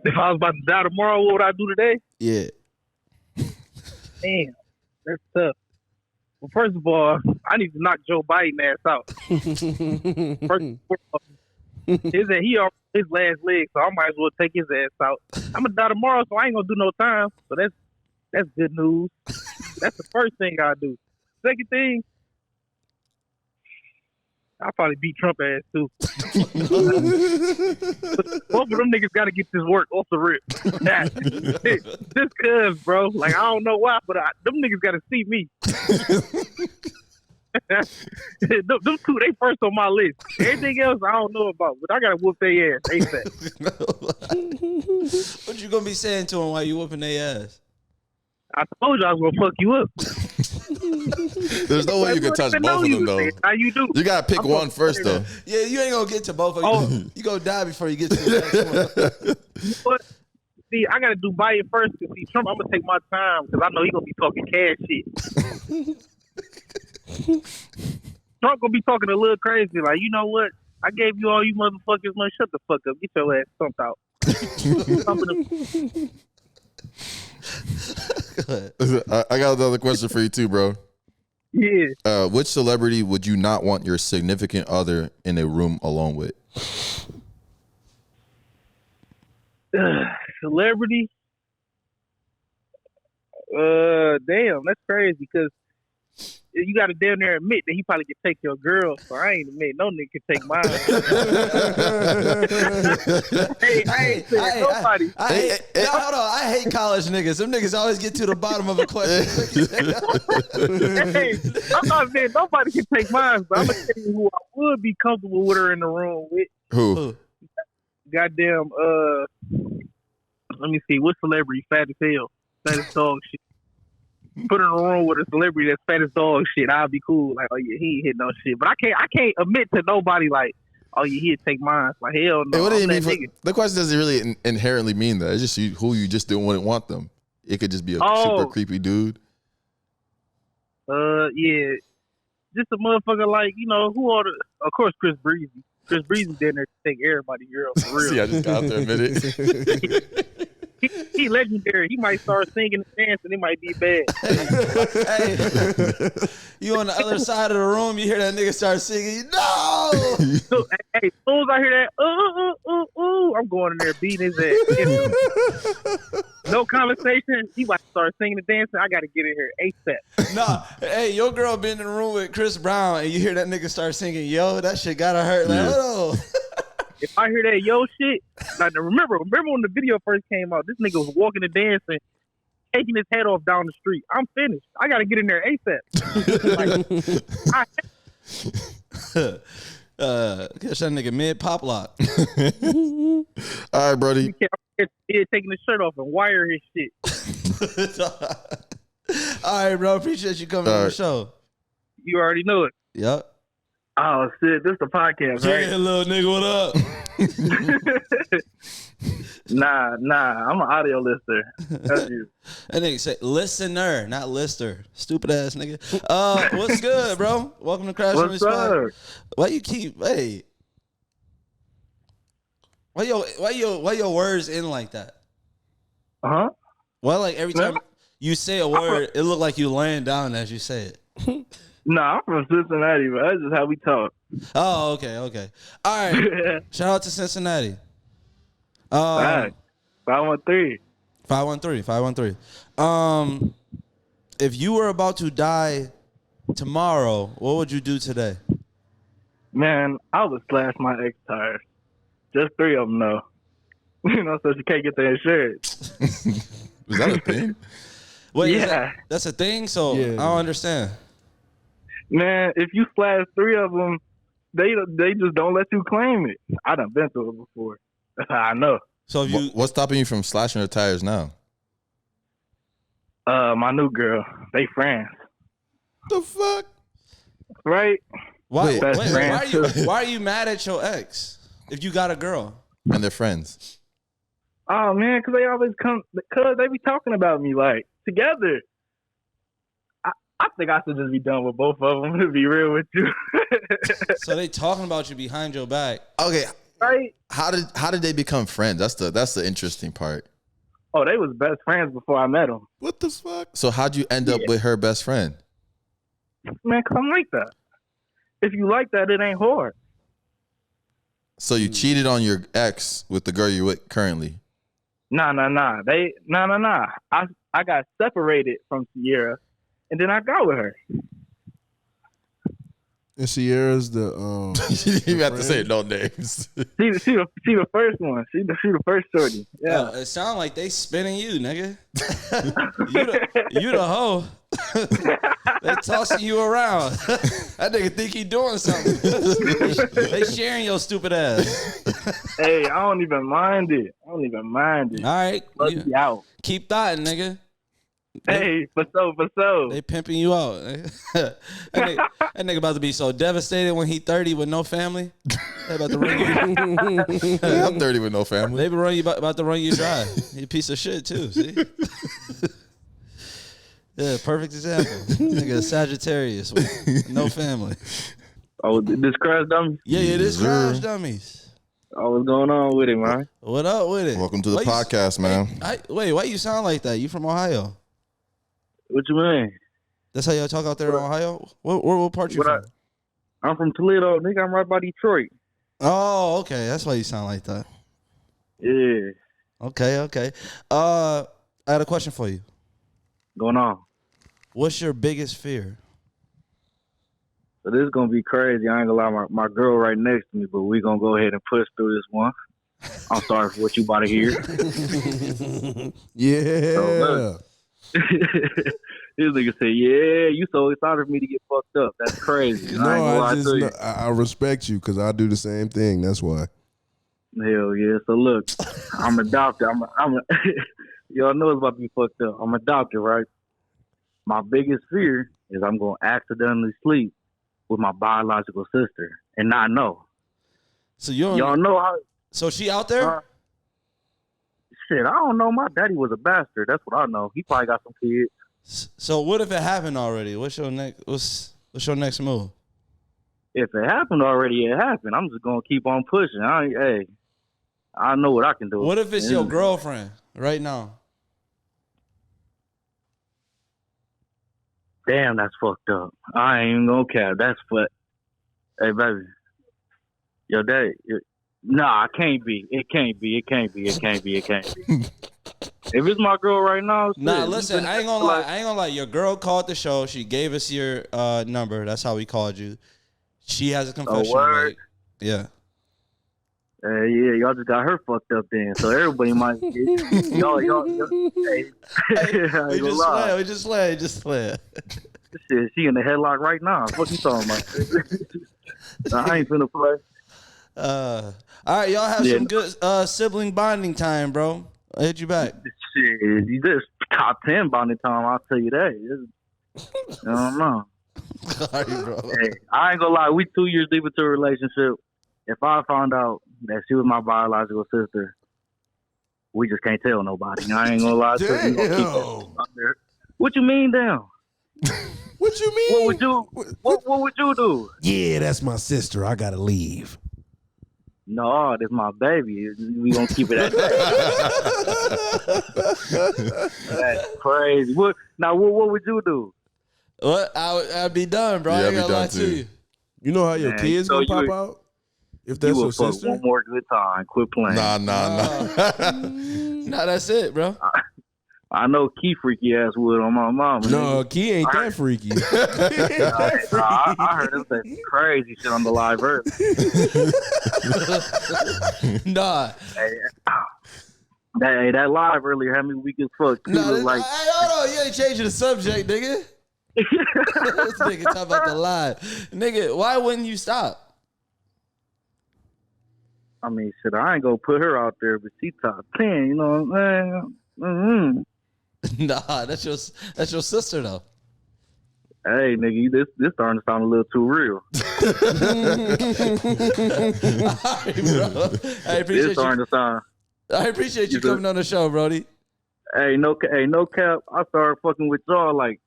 If I was about to die tomorrow, what would I do today? Yeah. Damn, that's tough. Well, first of all, I need to knock Joe Biden ass out. His last leg, so I might as well take his ass out. I'm gonna die tomorrow, so I ain't gonna do no time. So that's good news. That's the first thing I do. Second thing, I'll probably beat Trump ass too. Both of them niggas got to get this work off the rip. Just cause, bro. Like, I don't know why, but them niggas got to see me. them two, they first on my list. Everything else, I don't know about, but I got to whoop their ass ASAP. What you gonna be saying to them while you whooping their ass? I told you I was gonna fuck you up. There's no way you can touch both of them, though. How you do? You gotta pick one first, though. Yeah, you ain't gonna get to both of them. You gonna die before you get to the next one. But see, I gotta do Biden first. Cause see, Trump, I'm gonna take my time because I know he gonna be talking cash shit. Trump gonna be talking a little crazy, like, you know what? I gave you all you motherfuckers, man. Shut the fuck up. Get your ass stumped out. I got another question for you too, bro. Yeah. Which celebrity would you not want your significant other in a room alone with? Celebrity? Damn, that's crazy because you got to damn near admit that he probably could take your girl. So I ain't admit no nigga can take mine. Hey, I ain't saying nobody. Hold on. I hate college niggas. Them niggas always get to the bottom of a question. Hey, I'm not saying nobody can take mine, but I'm gonna tell you who I would be comfortable with her in the room with. Who? Goddamn. Let me see. What celebrity fat as hell? Fat as dog shit. Put her in a room with a celebrity that's fat as dog shit. I'll be cool. Like, oh yeah, he ain't hit no shit. But I can't admit to nobody like, oh yeah, he'd take mine. Like, hell no. Hey, what do you mean? Nigga. The question doesn't really inherently mean that. It's just who you just wouldn't want them. It could just be a super creepy dude. Yeah, just a motherfucker like, you know, of course, Chris Breezy. Chris Breezy did there to take everybody girl for real. See, I just got to admit it. He legendary. He might start singing and dancing. It might be bad. Hey, you on the other side of the room, you hear that nigga start singing, no! So, hey, as soon as I hear that, I'm going in there beating his ass. No conversation. He about to start singing and dancing. I got to get in here ASAP. Nah, hey, your girl been in the room with Chris Brown and you hear that nigga start singing, yo, that shit gotta hurt. Like, hold on. If I hear that yo shit, like remember when the video first came out, this nigga was walking and dancing, taking his head off down the street. I'm finished. I got to get in there ASAP. Catch that nigga mid pop lock. All right, Brody. He's taking his shirt off and wire his shit. All right, bro. Appreciate you coming on the show. You already know it. Yep. Oh shit, this the podcast, right? Yeah, little nigga, what up? Nah, I'm an audio listener. That's you. That nigga say listener, not lister. Stupid ass nigga. What's good, bro? Welcome to Crash What's up? Why you keep why your words in like that? Uh-huh. Why like every time you say a word, it look like you laying down as you say it? Nah, I'm from Cincinnati, but that's just how we talk. Oh, okay. All right. Shout out to Cincinnati. All right. 513. 513. If you were about to die tomorrow, what would you do today? Man, I would slash my ex tires. Just 3 of them, though. You know, so she can't get the insurance. Was that a thing? Wait, yeah. That's a thing? So I don't understand. Man, if you slash 3 of them, they just don't let you claim it. I done been through it before. That's how I know. So if what's stopping you from slashing her tires now? My new girl. They friends. The fuck? Right? Why Wait, are you mad at your ex if you got a girl? And they're friends. Oh, man, because they always come, because they be talking about me, like, together. I think I should just be done with both of them, to be real with you. So they talking about you behind your back. Okay. Right? How did they become friends? That's the interesting part. Oh, they was best friends before I met them. What the fuck? So how'd you end up with her best friend? Man, because I'm like that. If you like that, it ain't hard. So you cheated on your ex with the girl you're with currently? Nah. I got separated from Sierra, and then I got with her. And Sierra's the you have to say no names. She the first one. She the first shorty. Yeah. It sound like they spinning you, nigga. you the hoe. They tossing you around. That nigga think he doing something. They sharing your stupid ass. Hey, I don't even mind it. All right. Out. Keep thotting, nigga. Hey, for so. They pimping you out. that nigga about to be so devastated when he 30 with no family. They about to run you. Yeah, I'm 30 with no family. They been run you about to run you dry. You a piece of shit too. See. Yeah, perfect example. Nigga, a Sagittarius with no family. Oh, this Crash Dummies? Yeah, this Crash Dummies. Oh, what's going on with it, man? What up with it? Welcome to the podcast, man. Wait, why you sound like that? You from Ohio? What you mean? That's how y'all talk out there in Ohio? What part you from? I'm from Toledo, nigga. I'm right by Detroit. Oh, okay. That's why you sound like that. Yeah. Okay. I had a question for you. Going on. What's your biggest fear? So this is gonna be crazy. I ain't gonna lie, my girl right next to me, but we gonna go ahead and push through this one. I'm sorry for what you about to hear. Yeah. So, look. This nigga said, "Yeah, you so excited for me to get fucked up. That's crazy." No, I ain't gonna lie to you. I respect you because I do the same thing. That's why. Hell yeah. So look, I'm a doctor. Y'all know it's about to be fucked up. I'm a doctor, right? My biggest fear is I'm gonna accidentally sleep with my biological sister and not know. So y'all know how? So she out there? Shit, I don't know. My daddy was a bastard. That's what I know. He probably got some kids. So what if it happened already? What's your next move? If it happened already, it happened. I'm just gonna keep on pushing. I know what I can do. What if it's your girlfriend right now? Damn, that's fucked up. I ain't even gonna care. That's what. Hey, baby. Yo, daddy. Nah, it can't be. It can't be. It can't be. It can't be. It can't be. If it's my girl right now, nah, listen, I ain't gonna lie. I ain't gonna lie. Your girl called the show. She gave us your number. That's how we called you. She has a confession to make. Yeah. Yeah, y'all just got her fucked up then. So everybody might get y'all. Hey, we just slid. Shit, she in the headlock right now. What you talking about? I ain't finna play. All right, y'all have some good sibling bonding time, bro. I'll hit you back. Shit, this top 10 bonding time. I'll tell you that. I don't know. Sorry, bro. Hey, I ain't gonna lie. We 2 years deep into a relationship. If I found out that she was my biological sister, we just can't tell nobody. I ain't gonna lie to you. We gonna keep that out there. What you mean, damn? What you mean? What would you? What would you do? Yeah, that's my sister. I gotta leave. No, this my baby. We gonna keep it at that. That's crazy. What would you do? What? I'd be done, bro. Yeah, I ain't I'd be gonna lie done to too. you. You know how your kids gonna pop out? If that's you your will fuck sister? one more good time. Quit playing. Nah. Nah, that's it, bro. I know Key freaky ass would on my mama. No, Key ain't that freaky. I heard him say crazy shit on the live verse. Nah. Hey, that live earlier had me weak as fuck. Nah, He was like, hey, hold on. You ain't changing the subject, nigga. This nigga talking about the live. Nigga, why wouldn't you stop? I mean, shit, I ain't gonna put her out there, but she top 10, you know what I'm saying? Nah, that's your sister though. Hey, nigga, this starting to sound a little too real. All right, bro. I appreciate you coming on the show, Brody. Hey, no cap. I started fucking with y'all like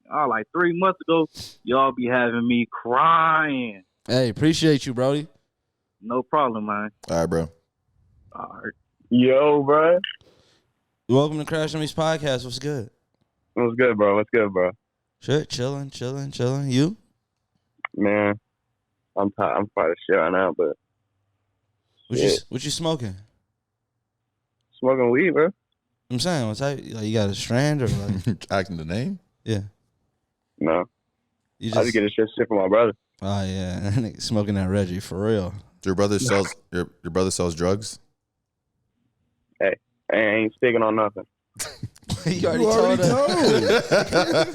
3 months ago. Y'all be having me crying. Hey, appreciate you, Brody. No problem, man. All right, bro. All right. Yo, bro. Welcome to Crash Dummies Podcast. What's good? What's good, bro? Shit, chilling. You? Man, I'm tired. I'm probably shit right now, but what you smoking? Smoking weed, bro. I'm saying, what's that? Like, you got a strand or like acting the name? Yeah. No. I just get a shit from my brother. Oh yeah, nigga smoking that Reggie for real. Your brother sells your brother sells drugs? Hey, I ain't speaking on nothing. You already told us. I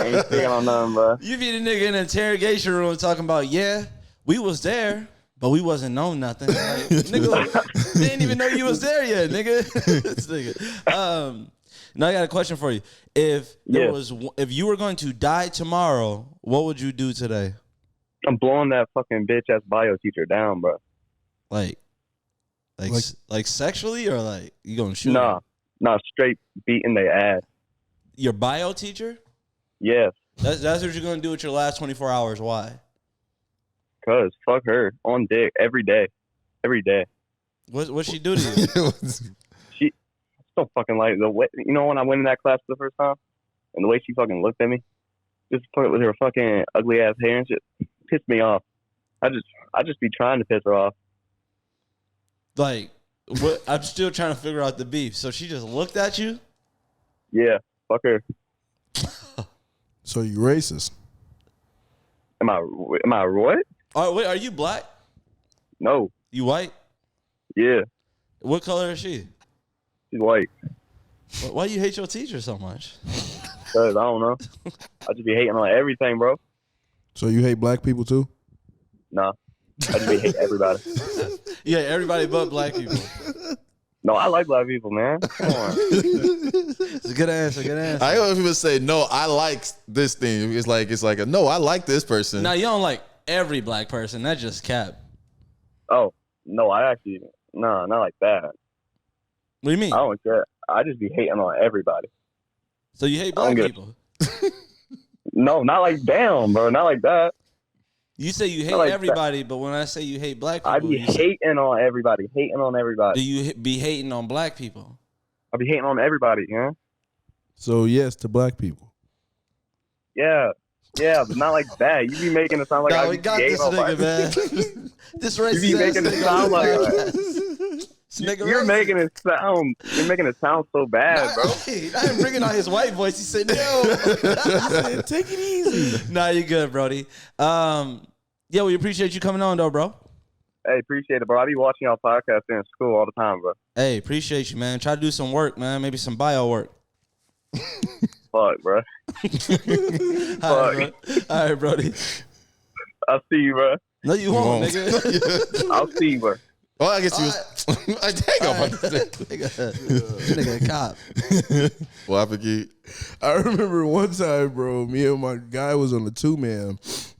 ain't speaking on nothing, bro. You be the nigga in the interrogation room talking about, yeah, we was there, but we wasn't known nothing. Like, nigga, they didn't even know you was there yet, nigga. This nigga. Now I got a question for you. If you were going to die tomorrow, what would you do today? I'm blowing that fucking bitch ass bio teacher down, bro. Like sexually or like you gonna shoot? Nah, straight beating their ass. Your bio teacher? Yes. That's what you're gonna do with your last 24 hours. Why? Cause fuck her on dick every day. What she do to you? She so fucking like the way, you know, when I went in that class for the first time and the way she fucking looked at me, just with her fucking ugly ass hair and shit, pissed me off. I just be trying to piss her off. Like, what? I'm still trying to figure out the beef. So she just looked at you? Yeah, fuck her. So you racist? Am I what? Oh, wait, are you black? No. You white? Yeah. What color is she? She's white. Why you hate your teacher so much? Cause I don't know. I just be hating on everything, bro. So you hate black people too? Nah. I just be hating everybody. Yeah, everybody but black people. No, I like black people, man. Come on. It's a good answer. Good answer. I know people say no. I like this thing. It's like a, no. I like this person. No, you don't like every black person. That's just cap. Oh no, I actually not like that. What do you mean? I don't care. I just be hating on everybody. So you hate black people? No, not like damn, bro. Not like that. You say you hate like everybody, but when I say you hate black people, I be hating on everybody. Hating on everybody. Do you be hating on black people? I be hating on everybody, yeah. So yes to black people. Yeah, but not like that. You be making it sound like I we be got gay this on nigga, black people. man. This racist. You be making it sound like You're making it sound. You're making it sound so bad, bro. I ain't bringing out his white voice. He said no. He said, take it easy. Nah, you good, Brody. Yeah, we appreciate you coming on, though, bro. Hey, appreciate it, bro. I be watching y'all podcast in school all the time, bro. Hey, appreciate you, man. Try to do some work, man. Maybe some bio work. Fuck, bro. All right, Brody. I'll see you, bro. No, you won't, nigga. I'll see you, bro. Oh, I guess you was. I dang on Nigga, cop. Well, I forget. I remember one time, bro, me and my guy was on a 2-man,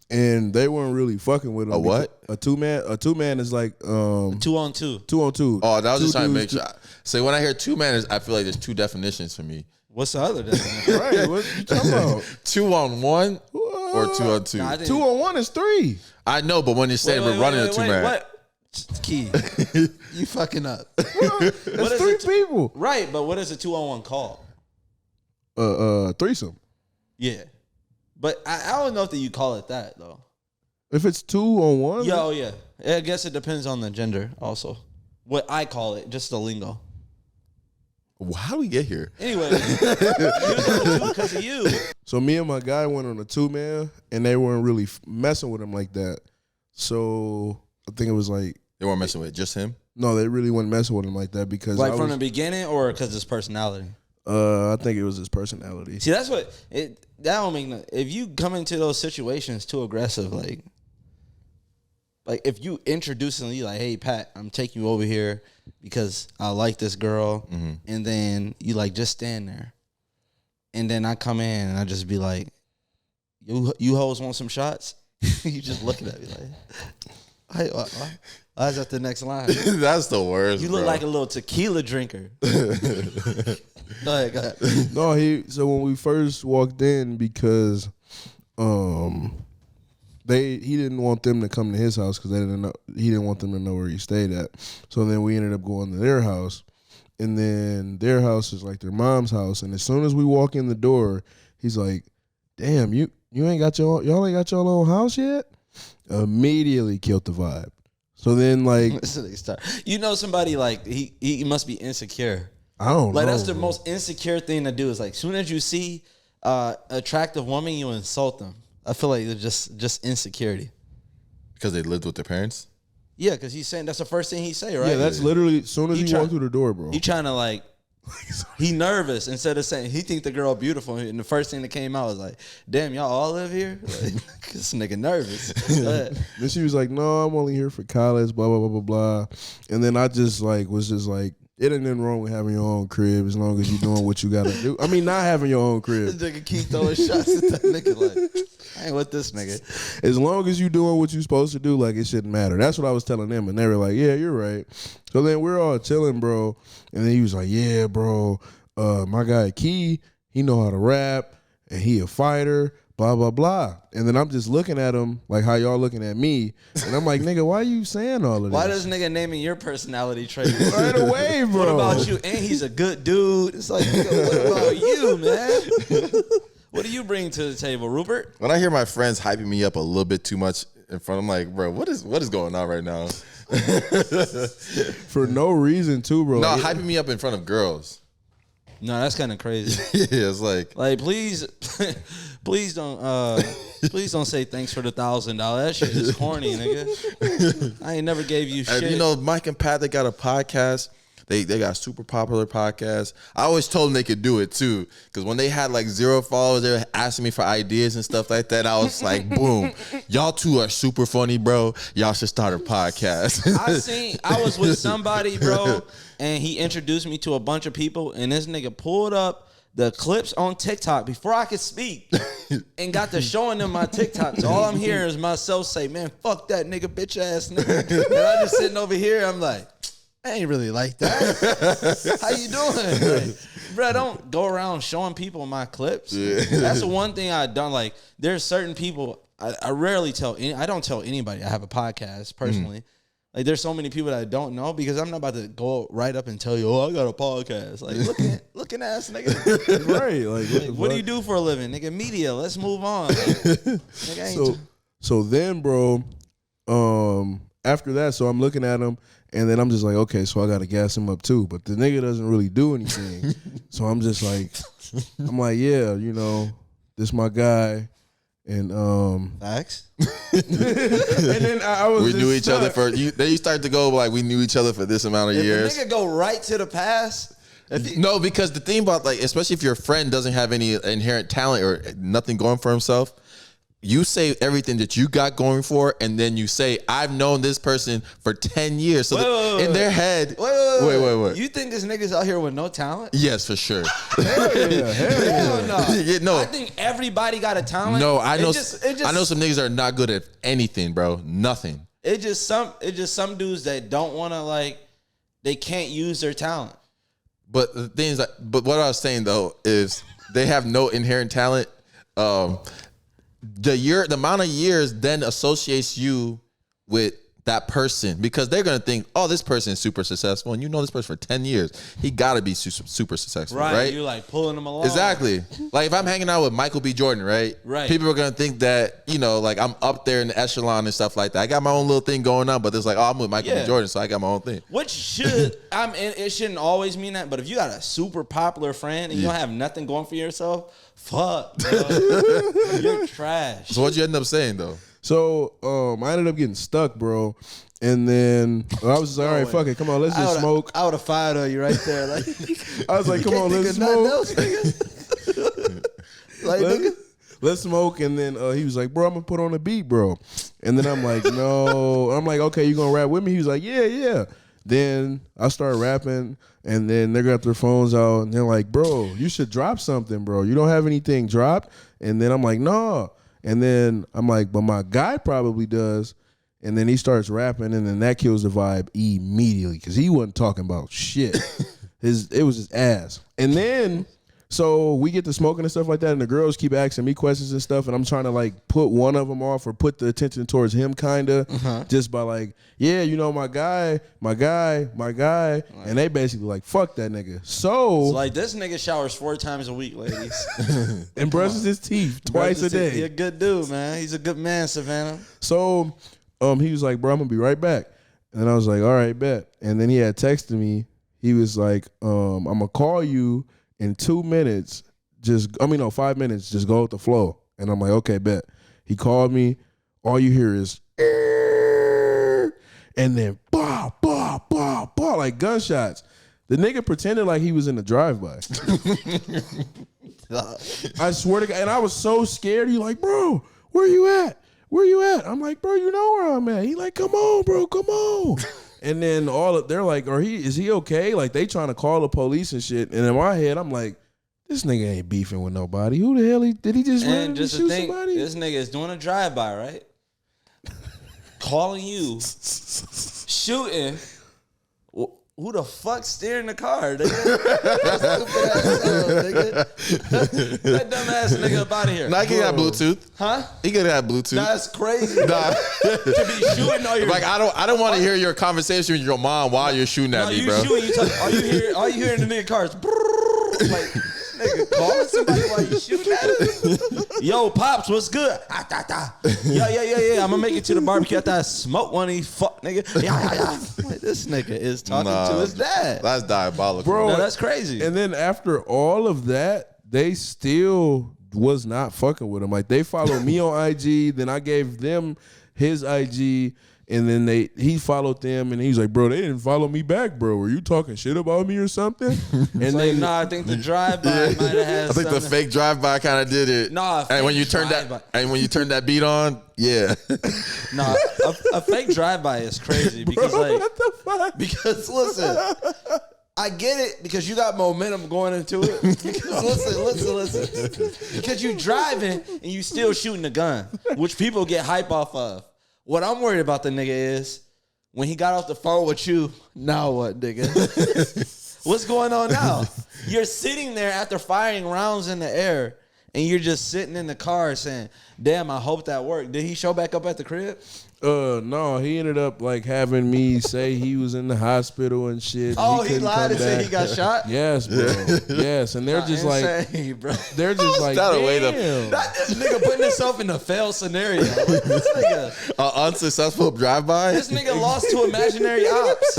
and they weren't really fucking with him. A what? A 2-man. A 2-man is like 2-on-2. 2-on-2. Oh, that was just trying to make dudes, sure. So when I hear 2-man, I feel like there's two definitions for me. What's the other definition? Right, what you talking about? 2-on-1 or 2-on-2. Nah, I think- 2-on-1 is 3. I know, but when you're saying we're running a 2-man, What? Key. You fucking up. That's What is 3 it? people. Right, but what is a 2-on-1 called? Threesome. Yeah. But I don't know if you call it that, though. If it's 2-on-1, Yeah, oh yeah. I guess it depends on the gender also. What I call it, just the lingo. how do we get here? Anyway, because of you. So me and my guy went on a 2-man, and they weren't really messing with him like that. So I think it was like, They weren't messing with just him. no, they really weren't messing with him like that because Like I from was, the beginning or because his personality? I think it was his personality. See, that's what that don't make no. If you come into those situations too aggressive, like if you introduce me like, hey Pat, I'm taking you over here because I like this girl, and then you like just stand there, and then I come in and I just be like, you hoes want some shots? You just looking at me like, hey, why is that the next line? That's the worst. You look bro. like a little tequila drinker. Go ahead. No, so when we first walked in, because he didn't want them to come to his house because he didn't want them to know where he stayed at. So then we ended up going to their house, and then their house is like their mom's house. And as soon as we walk in the door, he's like, "Damn, y'all ain't got your own house yet." Immediately killed the vibe. So then, like, you know, somebody like he must be insecure. I don't know. That's the most insecure thing to do. Is like, soon as you see attractive woman, you insult them. I feel like it's just insecurity. Because they lived with their parents. Yeah, because he's saying that's the first thing he say, right? Yeah, that's literally as soon as he walked through the door, bro. He trying to like. He nervous instead of saying he think the girl beautiful, and the first thing that came out was like, "Damn, y'all all live here." Like, this nigga nervous. Then she was like, "No, I'm only here for college." Blah blah blah blah blah. And then I just was just like, it ain't nothing wrong with having your own crib as long as you're doing what you gotta do. I mean, not having your own crib. This nigga keep throwing shots at that nigga like, I ain't with this nigga. As long as you doing what you supposed to do, like, it shouldn't matter. That's what I was telling them, and they were like, "Yeah, you're right." So then we're all chilling, bro. And then he was like, "Yeah, bro, my guy Key, he know how to rap, and he a fighter, blah, blah, blah." And then I'm just looking at him like how y'all looking at me. And I'm like, nigga, why are you saying all of this? Why does nigga naming your personality trait? Right away, bro. What about you? And he's a good dude. It's like, nigga, what about you, man? What do you bring to the table, Rupert? When I hear my friends hyping me up a little bit too much in front, I'm like, bro, what is going on right now? For no reason, too, bro. No, hyping me up in front of girls. No, that's kind of crazy. Yeah, it's like please, Please don't say thanks for the $1,000. That shit is corny, nigga. I ain't never gave you shit. You know, Mike and Pat, they got a podcast. They got super popular podcasts. I always told them they could do it too, because when they had like 0 followers, they were asking me for ideas and stuff like that. I was like, boom, y'all two are super funny, bro. Y'all should start a podcast. I was with somebody, bro, and he introduced me to a bunch of people, and this nigga pulled up the clips on TikTok before I could speak and got to showing them my TikTok. So all I'm hearing is myself say, man, fuck that nigga, bitch ass nigga. And I just sitting over here, I'm like, I ain't really like that. How you doing? Like, bro, don't go around showing people my clips. Yeah. That's the one thing I've done. Like, there's certain people, I rarely I don't tell anybody I have a podcast personally. Like, there's so many people that I don't know, because I'm not about to go right up and tell you, oh, I got a podcast. Like, looking ass nigga. Right. Like what do you do for a living? Nigga, media. Let's move on. Nigga, so then, bro, after that, so I'm looking at him, and then I'm just like, okay, so I got to gas him up too. But the nigga doesn't really do anything. So I'm just like, yeah, you know, this my guy. And facts. And then I was we knew each other for then you start to go like we knew each other for this amount of years. The nigga go right to the past. No, because the thing about, like, especially if your friend doesn't have any inherent talent or nothing going for himself, you say everything that you got going for, and then you say, I've known this person for 10 years. So in their head, wait. You think this nigga's out here with no talent? Yes, for sure. Hell no. Yeah, no. I think everybody got a talent. No, I know some niggas that are not good at anything, bro. Nothing. It's just some dudes that don't want to, like, they can't use their talent. But the thing is, but what I was saying though is they have no inherent talent. The amount of years then associates you with that person, because they're gonna think, oh, this person is super successful, and you know this person for 10 years, he gotta be super successful, right? You're like pulling them along. Exactly. Like if I'm hanging out with Michael B. Jordan, right? People are gonna think that, you know, like I'm up there in the echelon and stuff like that. I got my own little thing going on, but it's like, oh, I'm with Michael B. Jordan, so I got my own thing. Which it shouldn't always mean that, but if you got a super popular friend and you don't have nothing going for yourself, fuck, bro. You're trash. So what'd you end up saying though? So I ended up getting stuck, bro. And then I was just like, all right, fuck it. Come on, let's just smoke. I would have fired on you right there. Like, I was like, come on, let's smoke. Let's smoke. And then he was like, bro, I'm going to put on a beat, bro. And then I'm like, no. I'm like, okay, you going to rap with me? He was like, yeah. Then I started rapping, and then they got their phones out, and they're like, bro, you should drop something, bro. You don't have anything dropped? And then I'm like, no. And then I'm like, but my guy probably does. And then he starts rapping, and then that kills the vibe immediately, because he wasn't talking about shit. It was his ass. And then, so we get to smoking and stuff like that, and the girls keep asking me questions and stuff, and I'm trying to like put one of them off or put the attention towards him, kind of, just by like, yeah, you know, my guy, and they basically like, fuck that nigga. So like, this nigga showers 4 times a week, ladies, and brushes his teeth twice a day. He's a good dude, man. He's a good man, Savannah. So he was like, bro, I'm gonna be right back. And I was like, all right, bet. And then he had texted me. He was like, I'm gonna call you in 2 minutes, 5 minutes, just go with the flow. And I'm like, okay, bet. He called me. All you hear is, and then, bah, bah, bah, bah, like gunshots. The nigga pretended like he was in a drive-by. I swear to God. And I was so scared. He like, bro, where you at? Where you at? I'm like, bro, you know where I'm at. He like, come on, bro, come on. And then they're like, is he okay? Like, they trying to call the police and shit. And in my head, I'm like, this nigga ain't beefing with nobody. Who the hell did he just run and shoot somebody? This nigga is doing a drive-by, right? Calling you, shooting. Who the fuck steering the car, nigga? That dumb ass nigga up out of here. Nah, he could have Bluetooth. Huh? He could have Bluetooth. That's crazy. Nah. To be shooting all your like, I don't want to hear your conversation with your mom while you're shooting at me, bro. All you hearing the nigga cars. Like, nigga calling somebody while you shooting at him. Yo, Pops, what's good? Yeah. I'm gonna make it to the barbecue after I smoke one of these fuck nigga. Yeah. Like, this nigga is talking to his dad. That's diabolical, bro. No, that's crazy. And then after all of that, they still was not fucking with him. Like they followed me on IG, then I gave them his IG, and then he followed them, and he's like, bro, they didn't follow me back, bro. Were you talking shit about me or something? And then nah, I think the drive-by might have had. I think the fake drive-by kind of did it. Nah, and when you turned that beat on, yeah. Nah, a fake drive-by is crazy because bro, what the fuck? Because listen, I get it because you got momentum going into it. Because listen. Because you driving and you still shooting a gun, which people get hype off of. What I'm worried about the nigga is when he got off the phone with you, now what, nigga? What's going on now? You're sitting there after firing rounds in the air and you're just sitting in the car saying, damn, I hope that worked. Did he show back up at the crib? No, he ended up like having me say he was in the hospital and shit. Oh, he lied and said he got shot? Yes, bro. Yes, and they're just insane, like, bro. They're just like, damn. This nigga putting himself in a failed scenario. Like, this nigga, unsuccessful drive-by. This nigga lost to imaginary ops.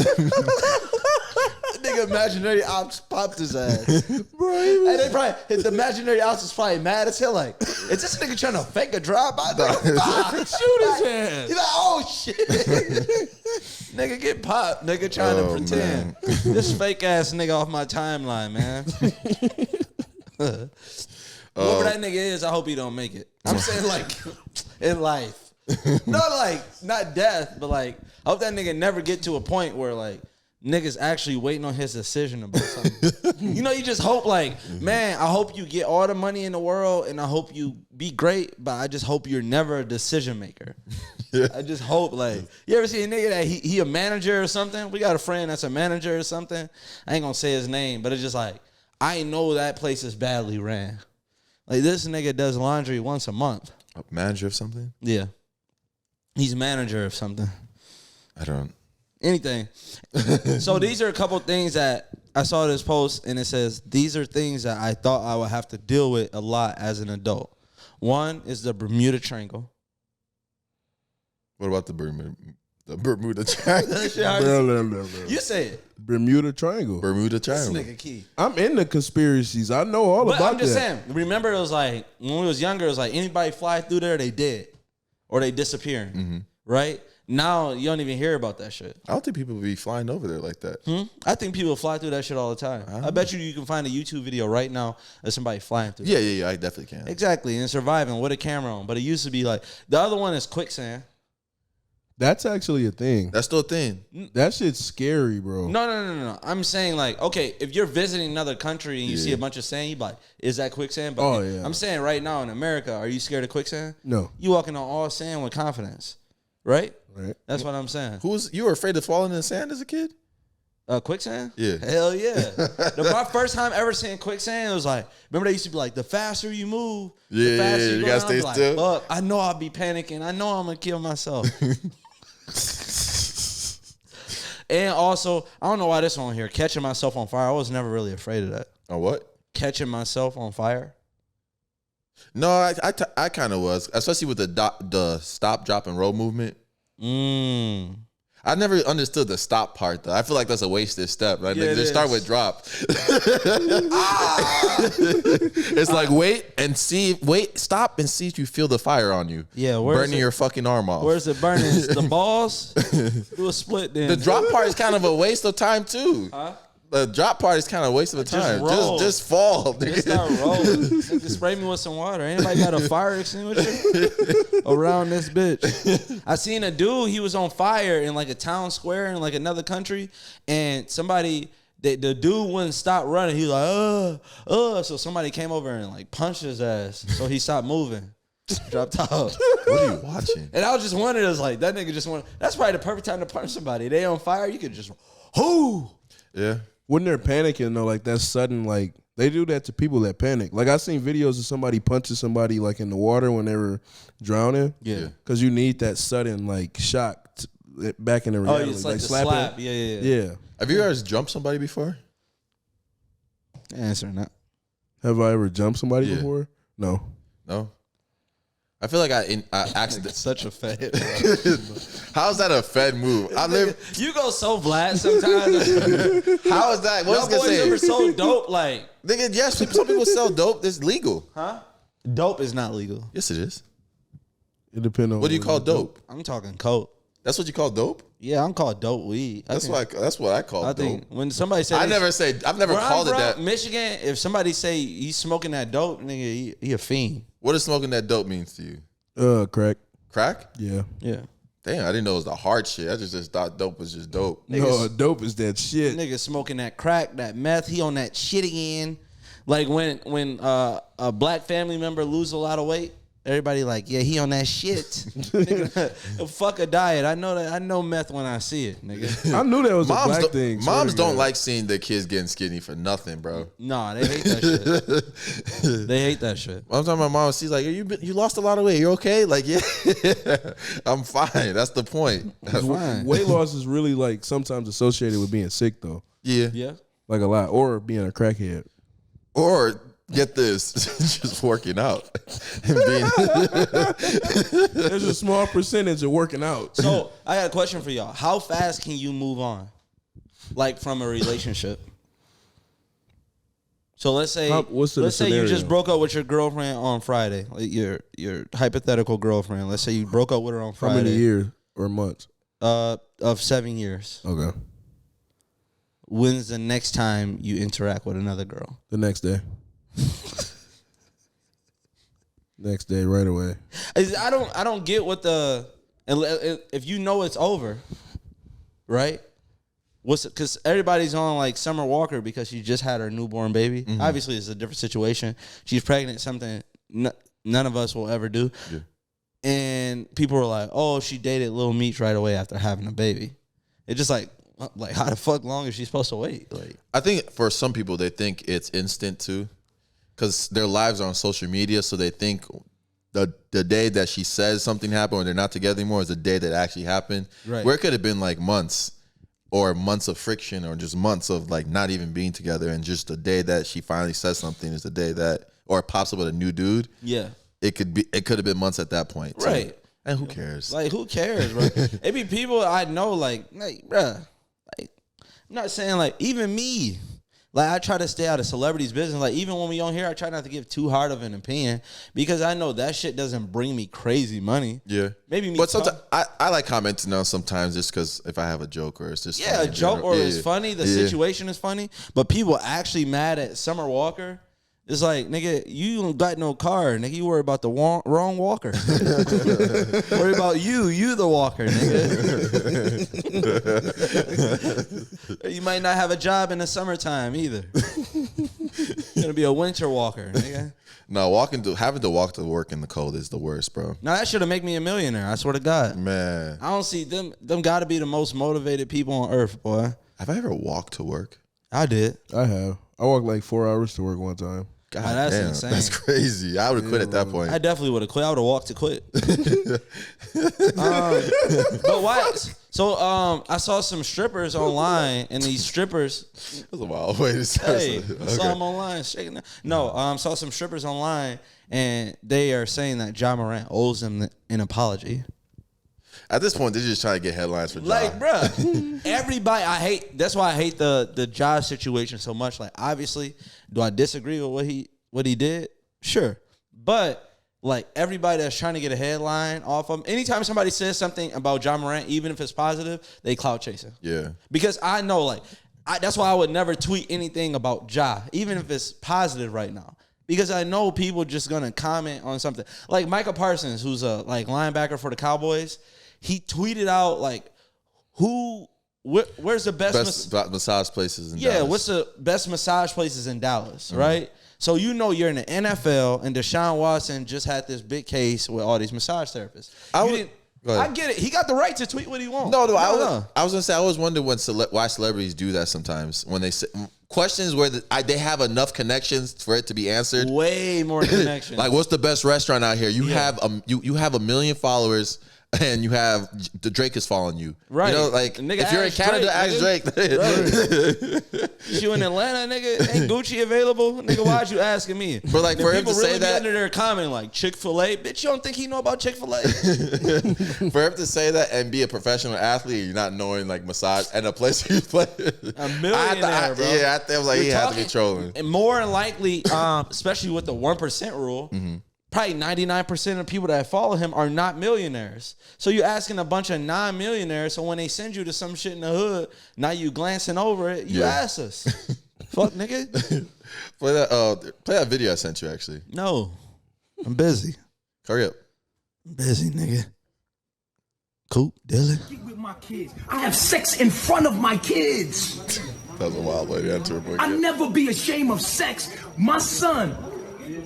Nigga, imaginary ops popped his ass. Bro, and they probably the imaginary ops is probably mad as hell. Like, is this nigga trying to fake a drive-by? Shoot his ass. He's like, oh shit. Nigga get popped. Nigga trying to pretend. This fake ass nigga off my timeline, man. Whoever that nigga is, I hope he don't make it. I'm saying like in life. Not death, but like I hope that nigga never get to a point where like niggas actually waiting on his decision about something. You know, you just hope like, man, I hope you get all the money in the world and I hope you be great, but I just hope you're never a decision maker. Yeah. I just hope like, you ever see a nigga that he a manager or something? We got a friend that's a manager or something. I ain't gonna say his name, but it's just like, I know that place is badly ran. Like this nigga does laundry once a month. A manager of something? Yeah. He's manager of something. I don't. Anything. So these are a couple things that I saw this post and it says, these are things that I thought I would have to deal with a lot as an adult. One is the Bermuda Triangle. What about the Bermuda Triangle? You say it. Bermuda Triangle. Bermuda Triangle. This nigga key. I'm in the conspiracies. I know all about that. I'm just saying, remember it was like, when we was younger, it was like anybody fly through there, they dead. Or they disappearing. Mm-hmm. Right? Now, you don't even hear about that shit. I don't think people be flying over there like that. I think people fly through that shit all the time. I bet you can find a YouTube video right now of somebody flying through. Yeah, I definitely can. Exactly, and surviving with a camera on. But it used to be like, the other one is quicksand. That's actually a thing. That's still a thing. That shit's scary, bro. No. I'm saying like, okay, if you're visiting another country and you see a bunch of sand, you be like, is that quicksand? But I'm saying right now in America, are you scared of quicksand? No. You walking on all sand with confidence, right? Right. That's what I'm saying. You were afraid of falling in the sand as a kid? Quicksand? Yeah. Hell yeah. My first time ever seeing quicksand, it was like, remember they used to be like, the faster you move, the faster you gotta stay still. Like, fuck, I know I'll be panicking. I know I'm gonna kill myself. And also, I don't know why this one here, catching myself on fire. I was never really afraid of that. Oh, what? Catching myself on fire? No, I kind of was, especially with the stop, drop, and roll movement. I never understood the stop part though. I feel like that's a wasted step. Right? Yeah, Just start with drop. It's like stop and see if you feel the fire on you. Yeah, burning your fucking arm off. Where's it burning? The balls? Do a split then. The drop part is kind of a waste of time too. Huh? The drop part is kind of a waste of time. Just fall. Just start rolling. Just spray me with some water. Anybody got a fire extinguisher around this bitch? I seen a dude, he was on fire in like a town square in like another country, and somebody, the dude wouldn't stop running. He was like, so somebody came over and like punched his ass, so he stopped moving. Dropped out. What are you watching? And I was just wondering, it was like, that nigga just wanted, that's probably the perfect time to punch somebody. They on fire, you could just, whoo. Yeah. When they're panicking though, like that's sudden, like they do that to people that panic. Like I seen videos of somebody punching somebody like in the water when they were drowning. Yeah, because you need that sudden like shock back in the reality. Oh, it's like the slap. Yeah. Have you guys jumped somebody before? Answering that. Have I ever jumped somebody before? No. I feel like I accidentally. Such a fed. How's that a fed move? You go so Vlad sometimes. How is that? What was I gonna say? Boys ever so dope, like nigga. Yes, some people sell dope. It's legal. Huh? Dope is not legal. Yes, it is. It depends on What do you call dope? I'm talking coke. That's what you call dope? Yeah, I'm called dope weed. That's what I call I dope. think when somebody says I've never called it that. Michigan, if somebody say he's smoking that dope, nigga, he a fiend. What does smoking that dope means to you? Crack. Crack? Yeah. Yeah. Damn, I didn't know it was the hard shit. I just thought dope was just dope. No, dope is that shit. Nigga smoking that crack, that meth. He on that shit again. Like when a black family member lose a lot of weight, everybody like, yeah, he on that shit. Nigga, fuck a diet. I know that. I know meth when I see it, nigga. I knew that was a black thing. Moms don't like seeing their kids getting skinny for nothing, bro. Nah, they hate that shit. They hate that shit. I'm talking about mom. She's like, you lost a lot of weight. You okay? Like, yeah, I'm fine. That's the point. That's fine. Weight loss is really like sometimes associated with being sick though. Yeah. Yeah. Like a lot, or being a crackhead, or get this, just working out. There's a small percentage of working out. So I got a question for y'all. How fast can you move on, like from a relationship? So let's say you just broke up with your girlfriend on Friday, like your hypothetical girlfriend. Let's say you broke up with her on Friday. How many years or months? Of 7 years. Okay. When's the next time you interact with another girl? The next day. Next day, right away. I don't get what if you know it's over, right? Because everybody's on like Summer Walker because she just had her newborn baby. Mm-hmm. Obviously, it's a different situation. She's pregnant, something none of us will ever do. Yeah. And people were like, "Oh, she dated Lil Meech right away after having a baby." It's just like how the fuck long is she supposed to wait? Like, I think for some people they think it's instant too, because their lives are on social media, so they think the day that she says something happened or they're not together anymore is the day that actually happened. Right. Where it could have been like months or months of friction or just months of like not even being together, and just the day that she finally says something is the day that, or it pops up with a new dude. Yeah. It could have been months at that point. Too. Right. And who cares? Like, who cares, bro? It be people I know, like, bruh. Like, I'm not saying, like, even me. Like, I try to stay out of celebrities' business. Like, even when we on here, I try not to give too hard of an opinion because I know that shit doesn't bring me crazy money. Yeah. Maybe me. But sometimes I like commenting on sometimes just because if I have a joke or it's just a joke or it's funny, the situation is funny. But people actually mad at Summer Walker. It's like, nigga, you don't got no car. Nigga, you worry about the wrong walker. Worry about you the walker, nigga. You might not have a job in the summertime either. You're gonna be a winter walker, nigga. No, having to walk to work in the cold is the worst, bro. No, that should have make me a millionaire. I swear to God. Man. I don't see them gotta be the most motivated people on earth, boy. Have I ever walked to work? I did. I have. I walked like 4 hours to work one time. God that's damn, insane. That's crazy. I would have quit at that point. I definitely would have quit. I would have walked to quit. But why? So I saw some strippers online, and these strippers. That's a wild way to say. Hey, I saw them online shaking. No, saw some strippers online, and they are saying that Ja Morant owes them an apology. At this point, they're just trying to get headlines for Ja. Like, bruh, everybody, that's why I hate the Ja situation so much. Like, obviously, do I disagree with what he did? Sure. But, like, everybody that's trying to get a headline off of him, anytime somebody says something about Ja Morant, even if it's positive, they clout chasing. Yeah. Because I know, like, that's why I would never tweet anything about Ja, even if it's positive right now. Because I know people just going to comment on something. Like, Micah Parsons, who's a, like, linebacker for the Cowboys, he tweeted out, like, where's the best massage places in Dallas? Yeah, what's the best massage places in Dallas, right? So you know you're in the NFL, and Deshaun Watson just had this big case with all these massage therapists. I get it. He got the right to tweet what he wants. No, I was going to say, I always wonder why celebrities do that sometimes. When they say questions where they have enough connections for it to be answered. Way more connections. Like, what's the best restaurant out here? You have a million followers. And you have Drake is following you, right? You know, like if you're in Canada, ask Drake. You in Atlanta, nigga? Ain't Gucci available, nigga? Why'd you asking me? But like for him to say that under their comment, like Chick-fil-A, bitch, you don't think he know about Chick-fil-A? For him to say that and be a professional athlete, you're not knowing like massage and a place where you play. A millionaire, bro. Yeah, I was like, he had to be trolling. And more than likely, especially with the 1% rule. Mm-hmm. probably 99% of people that follow him are not millionaires. So you're asking a bunch of non-millionaires. So when they send you to some shit in the hood, now you glancing over it, you ask us. Fuck, nigga. Play that video I sent you, actually. No, I'm busy. Hurry up. I'm busy, nigga. Coop, Dylan. With my kids. I have sex in front of my kids. That was a wild way to answer a book. I never be ashamed of sex. My son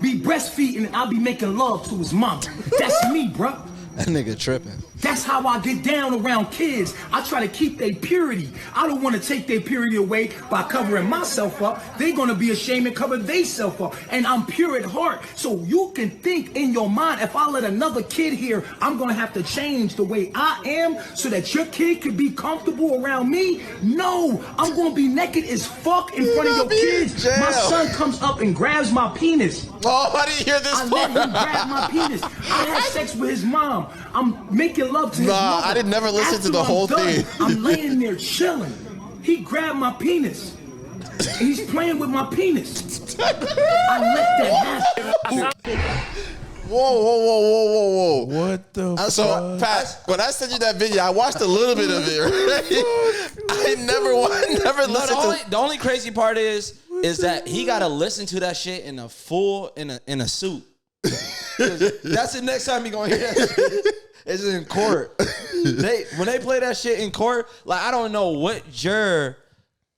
be breastfeeding and I'll be making love to his mom. That's me, bruh. That nigga tripping. That's how I get down around kids. I try to keep their purity. I don't want to take their purity away by covering myself up. They're going to be ashamed and cover themselves up. And I'm pure at heart. So you can think in your mind, if I let another kid here, I'm going to have to change the way I am so that your kid could be comfortable around me. No, I'm going to be naked as fuck in front of your kids. My son comes up and grabs my penis. Oh, I didn't hear this I part. let him grab my penis. I had sex with his mom. I'm making love to his mother. I didn't never listen After to the I'm whole done, thing. I'm laying there chilling. He grabbed my penis. And he's playing with my penis. I let that happen. Whoa. What the fuck? So, Pat, when I sent you that video, I watched a little bit of it, right? I never listened to The only crazy part is that he got to listen to that shit in a suit. That's the next time he gonna hear that shit. It's in court. When they play that shit in court, like I don't know what juror,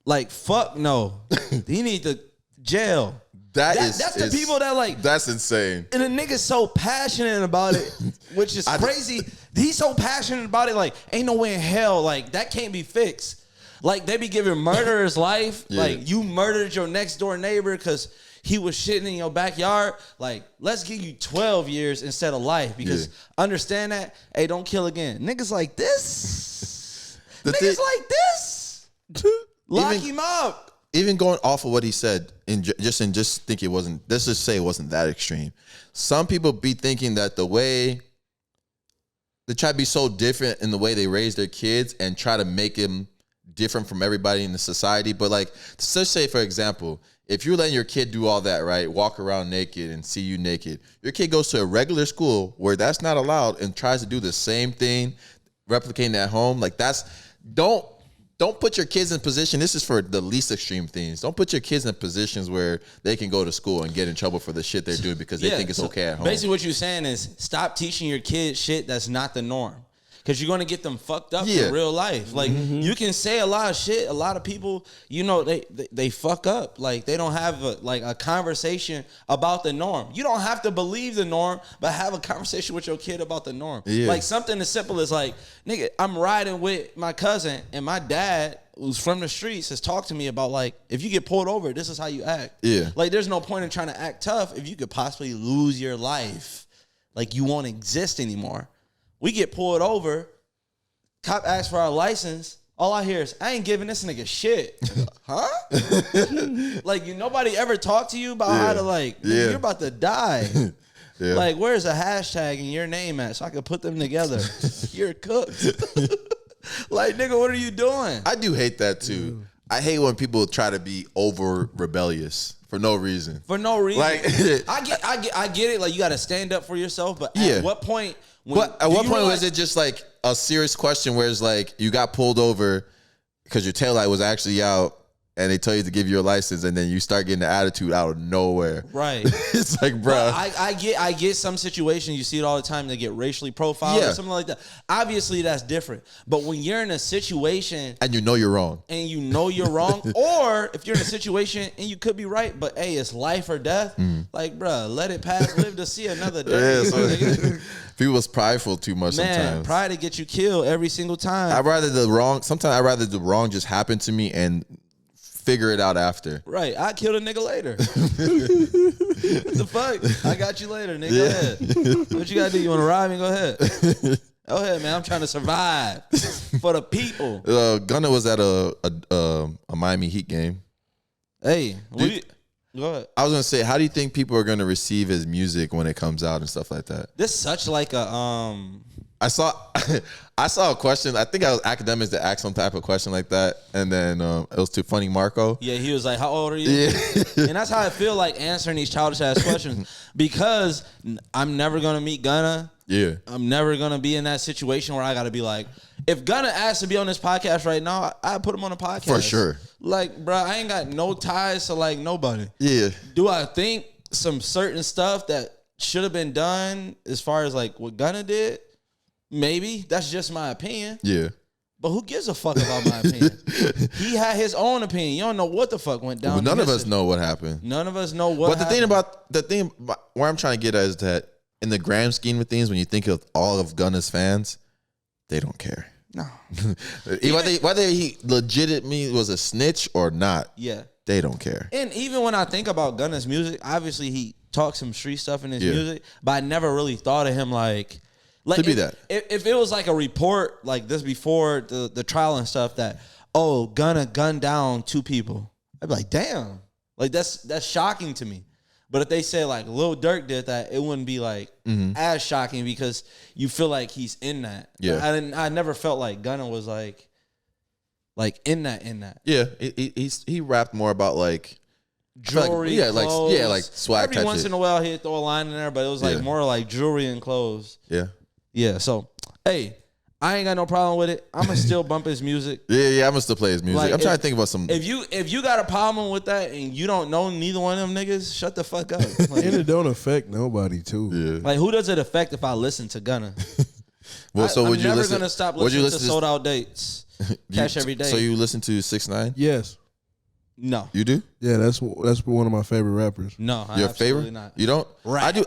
like fuck no, he need to jail. That's the people that like. That's insane. And the nigga's so passionate about it, which is crazy. He's so passionate about it, like ain't no way in hell, like that can't be fixed. Like they be giving murderers life. Yeah. Like you murdered your next door neighbor because he was shitting in your backyard. Like, let's give you 12 years instead of life. Because understand that, hey, don't kill again. Niggas like this. Like this. Lock him up. Even going off of what he said, just think it wasn't. Let's just say it wasn't that extreme. Some people be thinking that the way they try to be so different in the way they raise their kids and try to make them different from everybody in the society. But like, let's say for example, if you're letting your kid do all that, right, walk around naked and see you naked, your kid goes to a regular school where that's not allowed and tries to do the same thing, replicating at home. Like don't put your kids in position. This is for the least extreme things. Don't put your kids in positions where they can go to school and get in trouble for the shit they're doing because they think it's okay at home. Basically what you're saying is stop teaching your kids shit that's not the norm. Because you're going to get them fucked up in real life. Like, you can say a lot of shit. A lot of people, you know, they fuck up. Like, they don't have a conversation about the norm. You don't have to believe the norm, but have a conversation with your kid about the norm. Yeah. Like, something as simple as, like, nigga, I'm riding with my cousin, and my dad, who's from the streets, has talked to me about, like, if you get pulled over, this is how you act. Yeah. Like, there's no point in trying to act tough if you could possibly lose your life. Like, you won't exist anymore. We get pulled over. Cop asks for our license. All I hear is, I ain't giving this nigga shit. Huh? Like, nobody ever talked to you about how to, like, you're about to die. Like, where's a hashtag and your name at so I can put them together? You're cooked. Like, nigga, what are you doing? I do hate that too. I hate when people try to be over rebellious for no reason. For no reason. Like, I get it. Like, you got to stand up for yourself. But at what point? At what point was it just like a serious question where it's like you got pulled over because your taillight was actually out and they tell you to give you a license and then you start getting the attitude out of nowhere. Right. It's like, bro. I get some situations, you see it all the time, they get racially profiled or something like that. Obviously, that's different. But when you're in a situation and you know you're wrong. Or if you're in a situation and you could be right, but hey, it's life or death, like, bro, let it pass, live to see another day. People was prideful too much sometimes. Pride to get you killed every single time. Sometimes I'd rather the wrong just happen to me and figure it out after. Right. I killed a nigga later. What the fuck? I got you later, nigga. Go ahead. What you gotta do? You wanna ride me? Go ahead. Go ahead, man. I'm trying to survive for the people. Gunna was at a Miami Heat game. Hey, go ahead. I was gonna say, how do you think people are gonna receive his music when it comes out and stuff like that? This is such like a I saw a question. I think I was academics that asked some type of question like that, and then it was too funny. Marco. Yeah, he was like, "How old are you?" Yeah. And that's how I feel like answering these childish ass questions because I'm never gonna meet Gunna. Yeah. I'm never gonna be in that situation where I gotta be like, if Gunna asked to be on this podcast right now, I put him on a podcast For sure. Like, bro, I ain't got no ties to like nobody. Yeah. Do I think some certain stuff that should have been done as far as like what Gunna did? Maybe. That's just my opinion. Yeah. But who gives a fuck about my opinion? He had his own opinion. You don't know what the fuck went down. Well, none of us know what happened. None of us know what happened. But the thing where I'm trying to get at is that in the grand scheme of things, when you think of all of Gunna's fans, they don't care. No. whether he legitimately was a snitch or not, yeah, they don't care. And even when I think about Gunna's music, obviously he talks some street stuff in his music, but I never really thought of him like to be that. If it was like a report like this before the trial and stuff that, oh, Gunna gunned down 2 people, I'd be like, damn, like that's shocking to me. But if they said like Lil Durk did that, it wouldn't be like as shocking because you feel like he's in that. Yeah, I never felt like Gunna was like in that. Yeah, he rapped more about like jewelry, clothes. like swag. Every once in a while he'd throw a line in there, but it was like more like jewelry and clothes. Yeah. So hey, I ain't got no problem with it. I'm gonna still bump his music. Yeah, I'm gonna still play his music. Like, I'm trying to think about some. If you got a problem with that and you don't know neither one of them niggas, shut the fuck up. Like, and it don't affect nobody too. Yeah. Like who does it affect if I listen to Gunna? Well, so I'm would you never listen? gonna stop listening to Sold Out Dates. Cash every day. So you listen to 6ix9ine? Yes. No. You do? Yeah, that's one of my favorite rappers. No, your favorite? Not. You don't? Right. I do.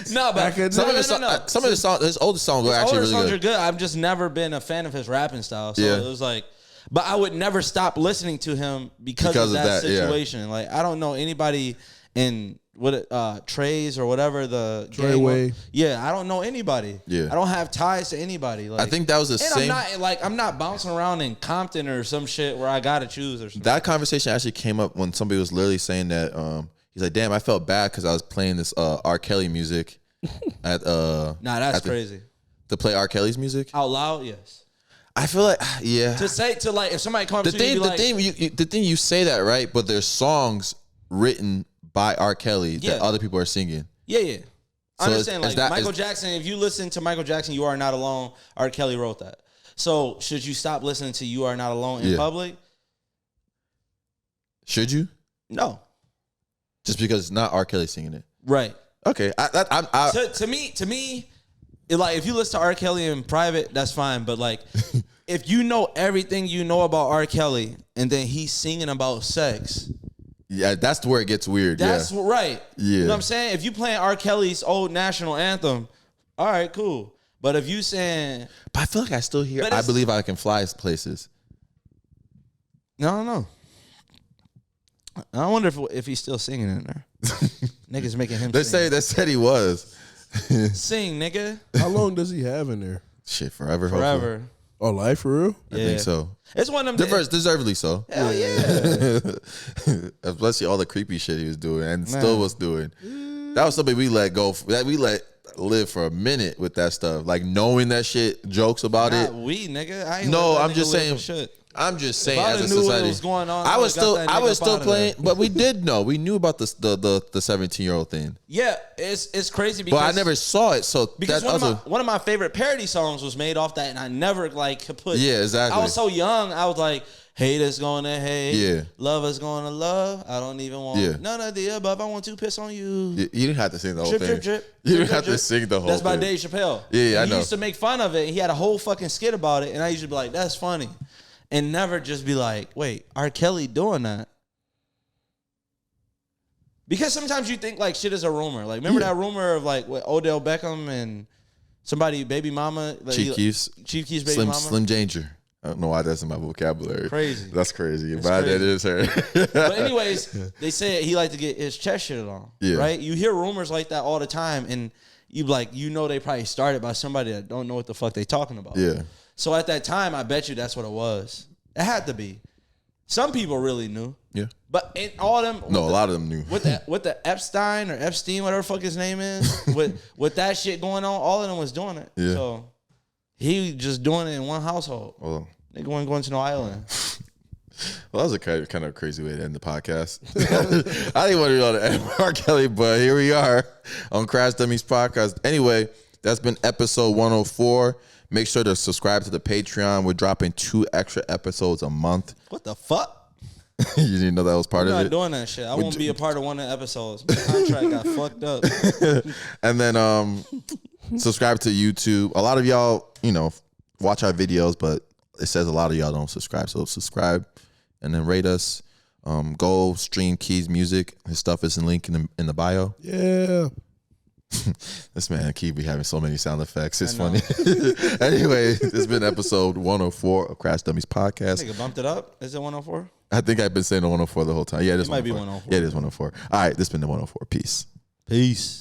No, but some of his songs, his older songs are actually really songs good. are good. I've just never been a fan of his rapping style. So it was like, but I would never stop listening to him because of that situation. Yeah. Like I don't know anybody in Trey's or whatever the Treyway. Yeah, I don't know anybody. Yeah, I don't have ties to anybody. Like, I think that was the same. I'm not bouncing around in Compton or some shit where I gotta choose or something. That conversation actually came up when somebody was literally saying that he's like, damn, I felt bad because I was playing this R. Kelly music at that's crazy. To play R. Kelly's music out loud, yes. I feel like to like if somebody comes to you, the thing you say that right, but there's songs written by R. Kelly that other people are singing. Yeah. I So understand. Like Michael Jackson, if you listen to Michael Jackson, You Are Not Alone, R. Kelly wrote that. So should you stop listening to You Are Not Alone in public? Should you? No. Just because it's not R. Kelly singing it. Right. Okay. To me, like if you listen to R. Kelly in private, that's fine. But like, if you know everything you know about R. Kelly and then he's singing about sex. Yeah, that's where it gets weird. That's right. Yeah. You know what I'm saying? If you playing R. Kelly's old national anthem, all right, cool. But if you saying... But I feel like I still hear I Believe I Can Fly places. No. I wonder if he's still singing in there. Niggas making him sing. They said he was. Sing, nigga. How long does he have in there? Shit, forever. Forever. Oh, life for real? I think so. It's one of them. Deservedly so. Hell yeah. Especially all the creepy shit he was doing and still was doing. That was something we let go. That we let live for a minute with that stuff. Like knowing that shit, jokes about it. We, nigga. I ain't I'm just saying. I'm just saying, as a society, what was going on, I was still playing, but we did know. We knew about the 17-year-old thing. Yeah, it's crazy because but I never saw it. So because one of my favorite parody songs was made off that, and I never could put. Yeah, exactly. I was so young. I was like, hate is going to hate. Yeah. Love is going to love. I don't even want none of the above. I want to piss on you. You didn't have to sing the whole drip, thing. Drip, drip. You didn't have to sing the whole thing. That's by Dave Chappelle. Yeah, I know. He used to make fun of it. He had a whole fucking skit about it, and I used to be like, that's funny. And never just be like, wait, R. Kelly doing that? Because sometimes you think like shit is a rumor. Like, remember that rumor of like what Odell Beckham and somebody, baby mama? Like, Chief Keef's baby mama? Slim Danger. I don't know why that's in my vocabulary. Crazy. That's crazy. It's But crazy. that is her. But anyways, they say he liked to get his chest shit on. Yeah. Right? You hear rumors like that all the time, and they probably started by somebody that don't know what the fuck they talking about. Yeah. So at that time, I bet you that's what it was. It had to be. Some people really knew. Yeah. But in all them, No, a lot of them knew. With the Epstein or Epstein, whatever the fuck his name is, with that shit going on, all of them was doing it. Yeah. So he just doing it in one household. Well, They going to no island. Well, that was a kind of crazy way to end the podcast. I didn't want to go to end R. Kelly, but here we are on Crash Dummies Podcast. Anyway, that's been episode 104. Make sure to subscribe to the Patreon. We're dropping 2 extra episodes a month. What the fuck? You didn't know that was part I'm of not it? doing that shit. I won't be a part of one of the episodes. My contract got fucked up. And then subscribe to YouTube. A lot of y'all, watch our videos, but it says a lot of y'all don't subscribe. So subscribe and then rate us. Go stream Key's music. His stuff is linked in the bio. Yeah. This man Key be having so many sound effects. It's funny. Anyway, this has been episode 104 of Crash Dummies Podcast. Nigga bumped it up. Is it 104? I think I've been saying the 104 the whole time. Yeah, it is It might be 104. 104. Yeah, it is 104. All right, this has been the 104. Peace. Peace.